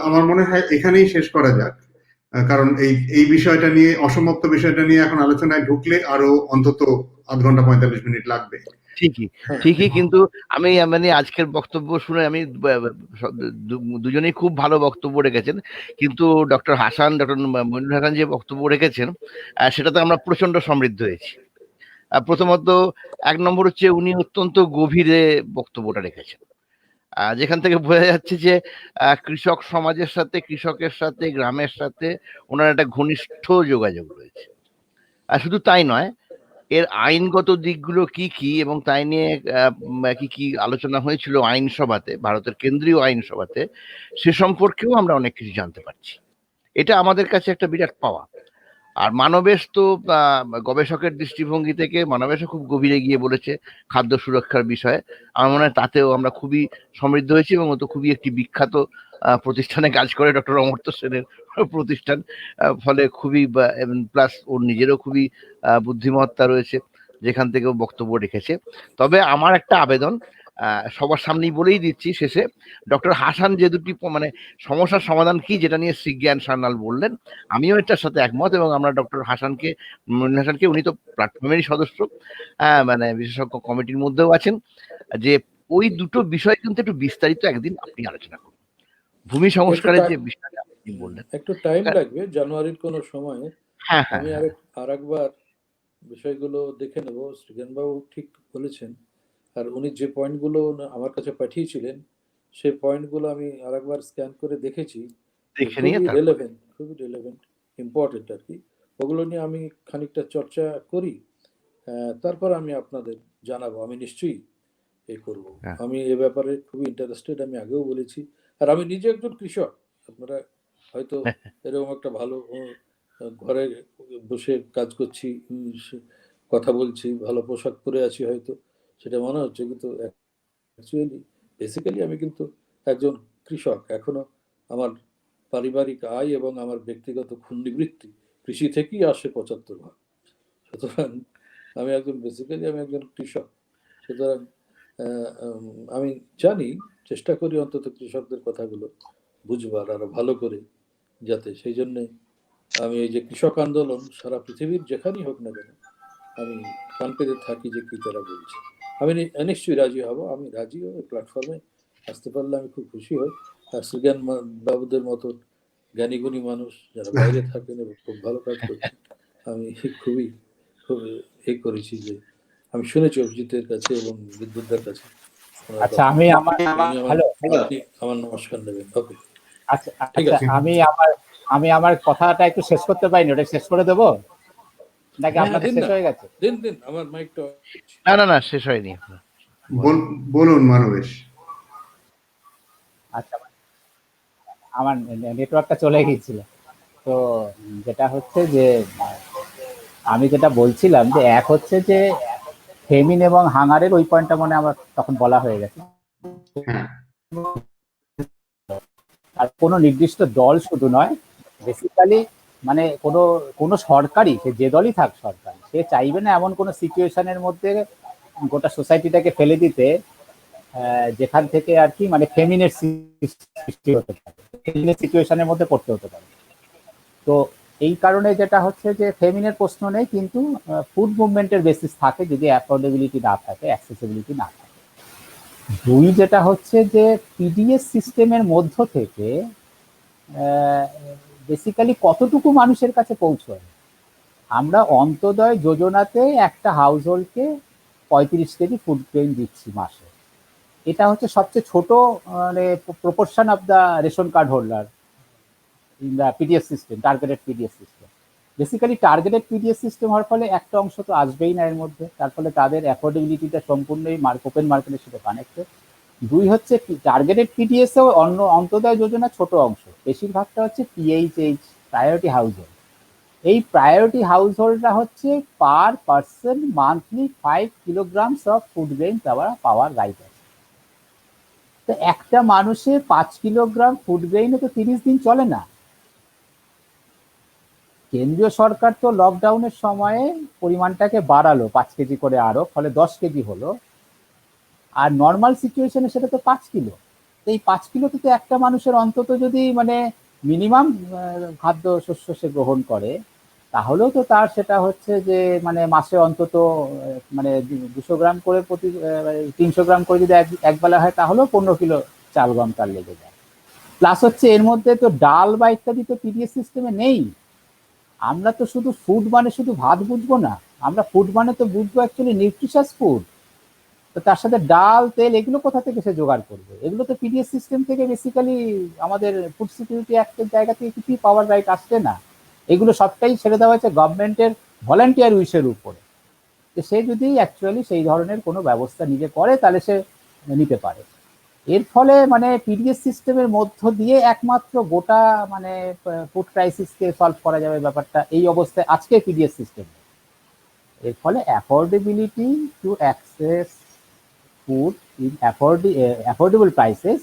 আমার মনে হয় এখানেই শেষ করা যাক, কারণ এই বিষয়টা নিয়ে, অসমাপ্ত বিষয়টা নিয়ে এখন আলোচনায় ঢুকলে আরো অন্তত আধ ঘন্টা 45 মিনিট লাগবে। ঠিকই, কিন্তু আমি মানে আজকের বক্তব্য শুনে আমি দুজনেই খুব ভালো বক্তব্য রেখেছেন, কিন্তু ডক্টর হাসান, ডক্টর মইনুল হাসান যে বক্তব্য রেখেছেন, সেটাতে আমরা প্রচন্ড সমৃদ্ধ হয়েছি। প্রথমত 1 নম্বর হচ্ছে উনি অত্যন্ত গভীরে বক্তব্যটা রেখেছেন, যেখান থেকে বোঝা যাচ্ছে যে কৃষক সমাজের সাথে, কৃষকের সাথে, গ্রামের সাথে ওনার একটা ঘনিষ্ঠ যোগাযোগ রয়েছে। আর শুধু তাই নয়, এর আইনগত দিকগুলো কি কি এবং তাই নিয়ে কি কি আলোচনা হয়েছিল আইনসভাতে, ভারতের কেন্দ্রীয় আইনসভাতে, সে সম্পর্কেও আমরা অনেক কিছু জানতে পারছি। এটা আমাদের কাছে একটা বিরাট পাওয়া। আর মানবেশ তো গবেষকের দৃষ্টিভঙ্গি থেকে মানবেশও খুব গভীরে গিয়ে বলেছে খাদ্য সুরক্ষার বিষয়ে। আমার মনে হয় তাতেও আমরা খুবই সমৃদ্ধ হয়েছি, এবং ও তো খুবই একটি বিখ্যাত প্রতিষ্ঠানে কাজ করে, ডক্টর অমর্ত্য সেনের প্রতিষ্ঠান, ফলে খুবই, প্লাস ওর নিজেরও খুবই বুদ্ধিমত্তা রয়েছে, যেখান থেকে ও বক্তব্য রেখেছে। তবে আমার একটা আবেদন, সবার সামনেই বলেই দিচ্ছি শেষে, ডক্টর হাসান যে দুটি মানে সমস্যার সমাধান কি, যেটা নিয়ে শ্রীজ্ঞান সান্যাল বললেন, আমিও এটার সাথে একমত, এবং আমরা ডক্টর হাসানকে, মইনুল হাসানকে, উনি তো প্ল্যাটফর্মেরই সদস্য, মানে বিশেষজ্ঞ কমিটির মধ্যেও আছেন, যে ওই দুটো বিষয় কিন্তু একটু বিস্তারিত একদিন আপনি আলোচনা করুন। ভূমি সংস্কারের যে বিষয়টা আপনি বললেন, একটু টাইম লাগবে, জানুয়ারির কোনো সময় আমি আরেকবার বিষয়গুলো দেখে নেব। শ্রীজ্ঞানবাবু ঠিক বলেছেন, আর উনি যে পয়েন্টগুলো আমার কাছে পাঠিয়েছিলেন সেই পয়েন্টগুলো আমি আরেকবার স্ক্যান করে দেখেছি, দেখে নিয়ে খুবই রেলেভেন্ট, ইম্পর্টেন্ট আর কি। ওগুলো নিয়ে আমি খানিকটা চর্চা করি, তারপর আমি আপনাদের জানাবো। আমি নিশ্চয়ই করব। হ্যাঁ। আমি এ ব্যাপারে খুবই ইন্টারেস্টেড, আমি আগেও বলেছি। আর আমি নিজে একজন কৃষক। আপনারা হয়তো এরকম একটা ভালো ঘরে বসে কাজ করছি, কথা বলছি, ভালো পোশাক পরে আছি হয়তো, সেটা মনে হচ্ছে, কিন্তু অ্যাকচুয়ালি বেসিক্যালি আমি কিন্তু একজন কৃষক। এখনো আমার পারিবারিক আয় এবং আমার ব্যক্তিগত নিবৃত্তি কৃষি থেকেই আসে ৭৫ ভাগ। সুতরাং আমি একজন কৃষক। সুতরাং আমি জানি, চেষ্টা করি অন্তত কৃষকদের কথাগুলো বুঝবার আরো ভালো করে, যাতে সেই জন্যে আমি এই যে কৃষক আন্দোলন সারা পৃথিবীর যেখানেই হোক না কেন, আমি কান পেতে থাকি যে কি তারা বলছে। আমি নিশ্চয়ই রাজি হব, আমি রাজি হই প্ল্যাটফর্মে আসতে পারলে আমি খুব খুশি হই। আর সুজ্ঞান বাবুদের মতন জ্ঞানীগুণী মানুষ যারা বাইরে থাকেন এবং খুব ভালো কাজ করছেন, আমি খুবই খুব করেছি যে আমি শুনেছি অভিজিতের কাছে এবং বিদ্যুৎদার কাছে। আচ্ছা, আমি আমার হ্যালো আমার নমস্কার নেবেন। ওকে, আচ্ছা ঠিক আচ্ছা, আছে। আমি আমার কথাটা একটু শেষ করতে পারিনি, ওটা শেষ করে দেবো নাকি হ্যাঁ, আপনাদের দিন শেষ না, হয়ে গেছে? দিন আমার মাইকটা। না শেষ হয়নি আপনার। বলুন মানবেশ। আচ্ছা, আমার নেটওয়ার্কটা চলে গিয়েছিল। তো যেটা হচ্ছে যে আমি যেটা বলছিলাম যে এক হচ্ছে যে ফেমিন এবং হাঙ্গারের ওই পয়েন্টটা মনে আমার তখন বলা হয়ে গেছে। হ্যাঁ, আর কোনো নির্দিষ্ট দল শুধু নয়, বেসিক্যালি মানে কোনো সরকারই, সে যে দলই থাক সরকার, সে চাইবে না এমন কোনো সিচুয়েশনের মধ্যে গোটা সোসাইটিটাকে ফেলে দিতে যেখান থেকে আর কি মানে ফেমিনের সৃষ্টি হতে পারে, ফেমিনের সিচুয়েশনের মধ্যে পড়তে হতে পারে। তো এই কারণে যেটা হচ্ছে যে ফেমিনের প্রশ্ন নেই, কিন্তু ফুড মুভমেন্টের বেসিস থাকে যদি অ্যাফোর্ডেবিলিটি না থাকে, অ্যাক্সেসিবিলিটি না থাকে। দুই যেটা হচ্ছে যে পিডিএস সিস্টেমের মধ্য থেকে বেসিক্যালি কতটুকু মানুষের কাছে পৌঁছয়। আমরা অন্তোদয় যোজনাতে একটা হাউস হোল্ডকে ৩৫ কেজি ফুড গ্রেইন দিচ্ছি মাসে। এটা হচ্ছে সবচেয়ে ছোট মানে proportion of the ration card holder in the PDS system, targeted PDS system. Basically targeted PDS system হওয়ার ফলে একটা অংশ তো আসবেই না এর মধ্যে, তার ফলে তাদের অ্যাফোর্ডেবিলিটিটা সম্পূর্ণই ওপেন মার্কেটের সাথে কানেক্টেড। দুই হচ্ছে টার্গেটেড পিডিএসও অন্তোদয় যোজনা ছোট অংশ, বেশিরভাগটা হচ্ছে পিএইচএইচ, প্রায়োরিটি হাউস হোল্ড। এই প্রায়োরিটি হাউস হোল্ডরা হচ্ছে per person monthly 5 kilograms of food grain power right আছে। তো একটা মানুষের 5 কিলোগ্রাম ফুড গ্রেইনে তো 30 দিন চলে না। কেন্দ্রীয় সরকার তো লকডাউনের সময়ে পরিমাণটাকে বাড়ালো 5 কেজি করে আরো, ফলে 10 কেজি হলো। আর নর্মাল সিচুয়েশনে সেটা তো 5 কিলো। এই 5 কিলোতে তো একটা মানুষের অন্তত যদি মানে মিনিমাম খাদ্য শস্য সে গ্রহণ করে, তাহলেও তো তার সেটা হচ্ছে যে মানে মাসে অন্তত মানে 200 গ্রাম করে 300 গ্রাম করে যদি একবেলা হয়, তাহলেও 15 কিলো চাল গম তার লেগে যায়। প্লাস হচ্ছে এর মধ্যে তো ডাল বা ইত্যাদি তো পিডিএস সিস্টেমে নেই। আমরা তো শুধু ফুড মানে শুধু ভাত বুঝবো না, আমরা ফুড মানে তো বুঝবো অ্যাকচুয়ালি নিউট্রিশাস ফুড। তো তার সাথে ডাল, তেল এগুলো কোথা থেকে সে জোগাড় করবে? এগুলো তো পিডিএস সিস্টেম থেকে বেসিক্যালি আমাদের ফুড সিকিউরিটি অ্যাক্টের জায়গা থেকে কিছুই পাওয়ার রাইট আসছে না। এগুলো সবটাই ছেড়ে দেওয়া হয়েছে গভর্নমেন্টের ভলান্টিয়ার উইশের উপরে। তো সে যদি অ্যাকচুয়ালি সেই ধরনের কোনো ব্যবস্থা নিজে করে, তাহলে সে নিতে পারে। এর ফলে মানে পিডিএস সিস্টেমের মধ্য দিয়ে একমাত্র গোটা মানে ফুড ক্রাইসিসকে সলভ করা যাবে ব্যাপারটা এই অবস্থায় আজকে পিডিএস সিস্টেম। এর ফলে affordability to access food in affordable prices,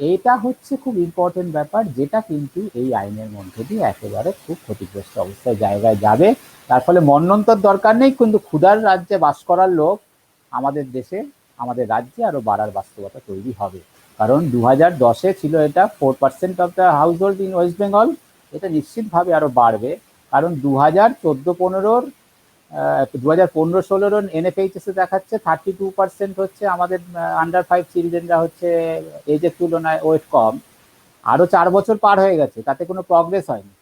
এইটা হচ্ছে খুব ইম্পর্টেন্ট ব্যাপার, যেটা কিন্তু এই আইনের মধ্যে দিয়ে একেবারে খুব ক্ষতিগ্রস্ত অবস্থায় জায়গায় যাবে। তার ফলে মন্বন্তর দরকার নেই, কিন্তু ক্ষুধার রাজ্যে বাস করার লোক আমাদের দেশে, আমাদের রাজ্যে আরো বাড়ার বাস্তবতা তৈরি হবে। কারণ 2010-এ ছিল এটা 4% of the house hold in West Bengal, এটা নিশ্চিতভাবে আরো বাড়বে। কারণ 2014-15 2015-16 এনএফএইচএস দেখাচ্ছে 32% হচ্ছে আমাদের আন্ডার 5 চিলড্রেনরা হচ্ছে এজের তুলনায় ওয়েট কম। আরো 4 বছর পার হয়ে গেছে, তাতে কোনো প্রগ্রেস হয়নি,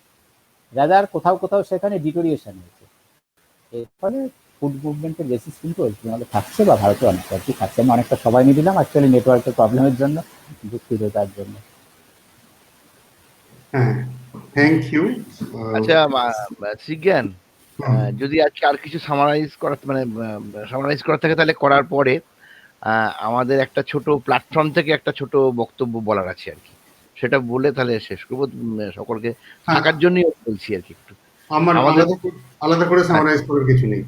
রাদার কোথাও কোথাও সেখানে ডিটোরিয়েশন হয়েছে। এর ফলে ফুড মুভমেন্টের বেসিস কিন্তু ওয়েস্টবেঙ্গলে থাকছে বা ভারতে অনেক কি থাকছে। আমি অনেকটা সময় নিয়ে দিলাম অ্যাকচুয়ালি নেটওয়ার্কের প্রবলেমের জন্য, দুঃখিত তার জন্য। হ্যাঁ, থ্যাংক ইউ। আচ্ছা শ্রীজ্ঞান, যদি আজকে আর কিছু সামারাইজ করা মানে সামারাইজ করা থাকে তাহলে করার পরে আমাদের একটা ছোট প্ল্যাটফর্ম থেকে একটা ছোট বক্তব্য বলার আছে আর কি, সেটা বলে তাহলে শেষ করবো। সকলকে থাকার জন্যই বলছি আর কি একটু আমার আমাদের। আলাদা করে সামারাইজ করার কিছু নেই।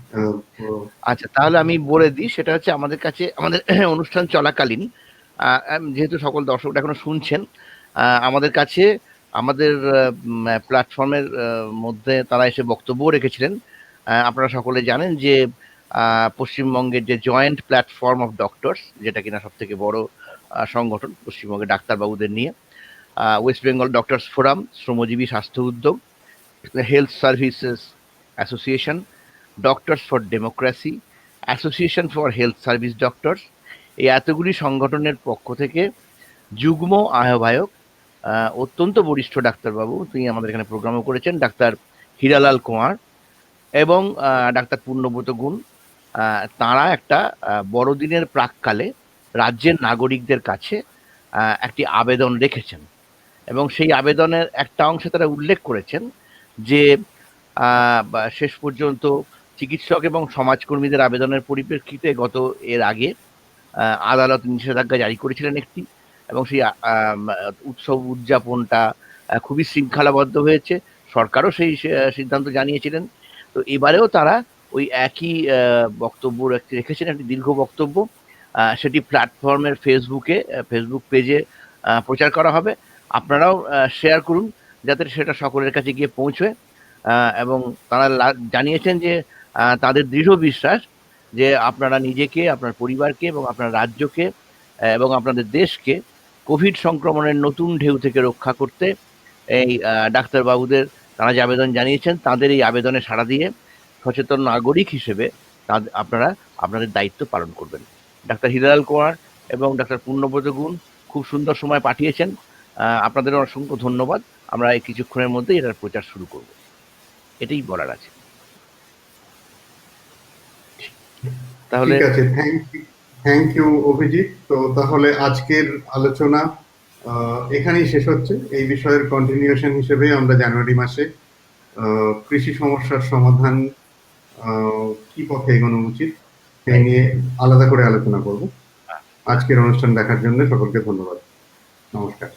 আচ্ছা, তাহলে আমি বলে দিই, সেটা হচ্ছে আমাদের কাছে আমাদের অনুষ্ঠান চলাকালীন যেহেতু সকল দর্শকরা এখনো শুনছেন, আমাদের কাছে আমাদের প্ল্যাটফর্মের মধ্যে তারা এসে বক্তব্য রেখেছিলেন। আপনারা সকলে জানেন যে পশ্চিমবঙ্গের যে জয়েন্ট প্ল্যাটফর্ম অফ ডক্টরস, যেটা কিনা সব থেকে বড় সংগঠন পশ্চিমবঙ্গের ডাক্তারবাবুদের নিয়ে, ওয়েস্ট বেঙ্গল ডক্টরস ফোরাম, শ্রমজীবী স্বাস্থ্য উদ্যোগ, health services association, doctors for democracy, association for health service doctors, এই এতগুলি সংগঠনের পক্ষ থেকে যুগ্ম আহ্বায়ক অত্যন্ত বরিষ্ঠ ডাক্তারবাবু, তিনি আমাদের এখানে প্রোগ্রামও করেছেন, ডাক্তার হীরালাল কুমার এবং ডাক্তার পূর্ণব্রত গুণ, তাঁরা একটা বড়দিনের প্রাককালে রাজ্যের নাগরিকদের কাছে একটি আবেদন রেখেছেন এবং সেই আবেদনের একটা অংশে তারা উল্লেখ করেছেন যে শেষ পর্যন্ত চিকিৎসক এবং সমাজকর্মীদের আবেদনের পরিপ্রেক্ষিতে এর আগে আদালত নিষেধাজ্ঞা জারি করেছিলেন একটি, এবং সেই উৎসব উদযাপনটা খুবই শৃঙ্খলাবদ্ধ হয়েছে, সরকারও সেই সিদ্ধান্ত জানিয়েছিলেন। তো এবারেও তারা ওই একই বক্তব্য রেখেছেন, একটি দীর্ঘ বক্তব্য, সেটি প্ল্যাটফর্মের ফেসবুক পেজে প্রচার করা হবে। আপনারাও শেয়ার করুন যাতে সেটা সকলের কাছে গিয়ে পৌঁছয়, এবং তারা জানিয়েছেন যে তাদের দৃঢ় বিশ্বাস যে আপনারা নিজেকে, আপনার পরিবারকে এবং আপনার রাজ্যকে এবং আপনাদের দেশকে কোভিড সংক্রমণের নতুন ঢেউ থেকে রক্ষা করতে এই ডাক্তারবাবুদের তারা যে আবেদন জানিয়েছেন, তাদের এই আবেদনে সাড়া দিয়ে সচেতন নাগরিক হিসেবে আপনারা আপনাদের দায়িত্ব পালন করবেন। ডাক্তার হীরালাল কুমার এবং ডাক্তার পূর্ণব্রত গুণ খুব সুন্দর সময় পাঠিয়েছেন, আপনাদের অসংখ্য ধন্যবাদ। আমরা এই কিছুক্ষণের মধ্যে এটার প্রচার শুরু করব, এটাই বলার আছে। তাহলে ঠিক আছে, থ্যাংক ইউ অভিজিৎ। তো তাহলে আজকের আলোচনা এখানেই শেষ হচ্ছে। এই বিষয়ের কন্টিনিউশন হিসেবে আমরা জানুয়ারি মাসে কৃষি সমস্যার সমাধান কি পথে এগোনো উচিত সেই নিয়ে আলাদা করে আলোচনা করব। আজকের অনুষ্ঠান দেখার জন্য সকলকে ধন্যবাদ। নমস্কার।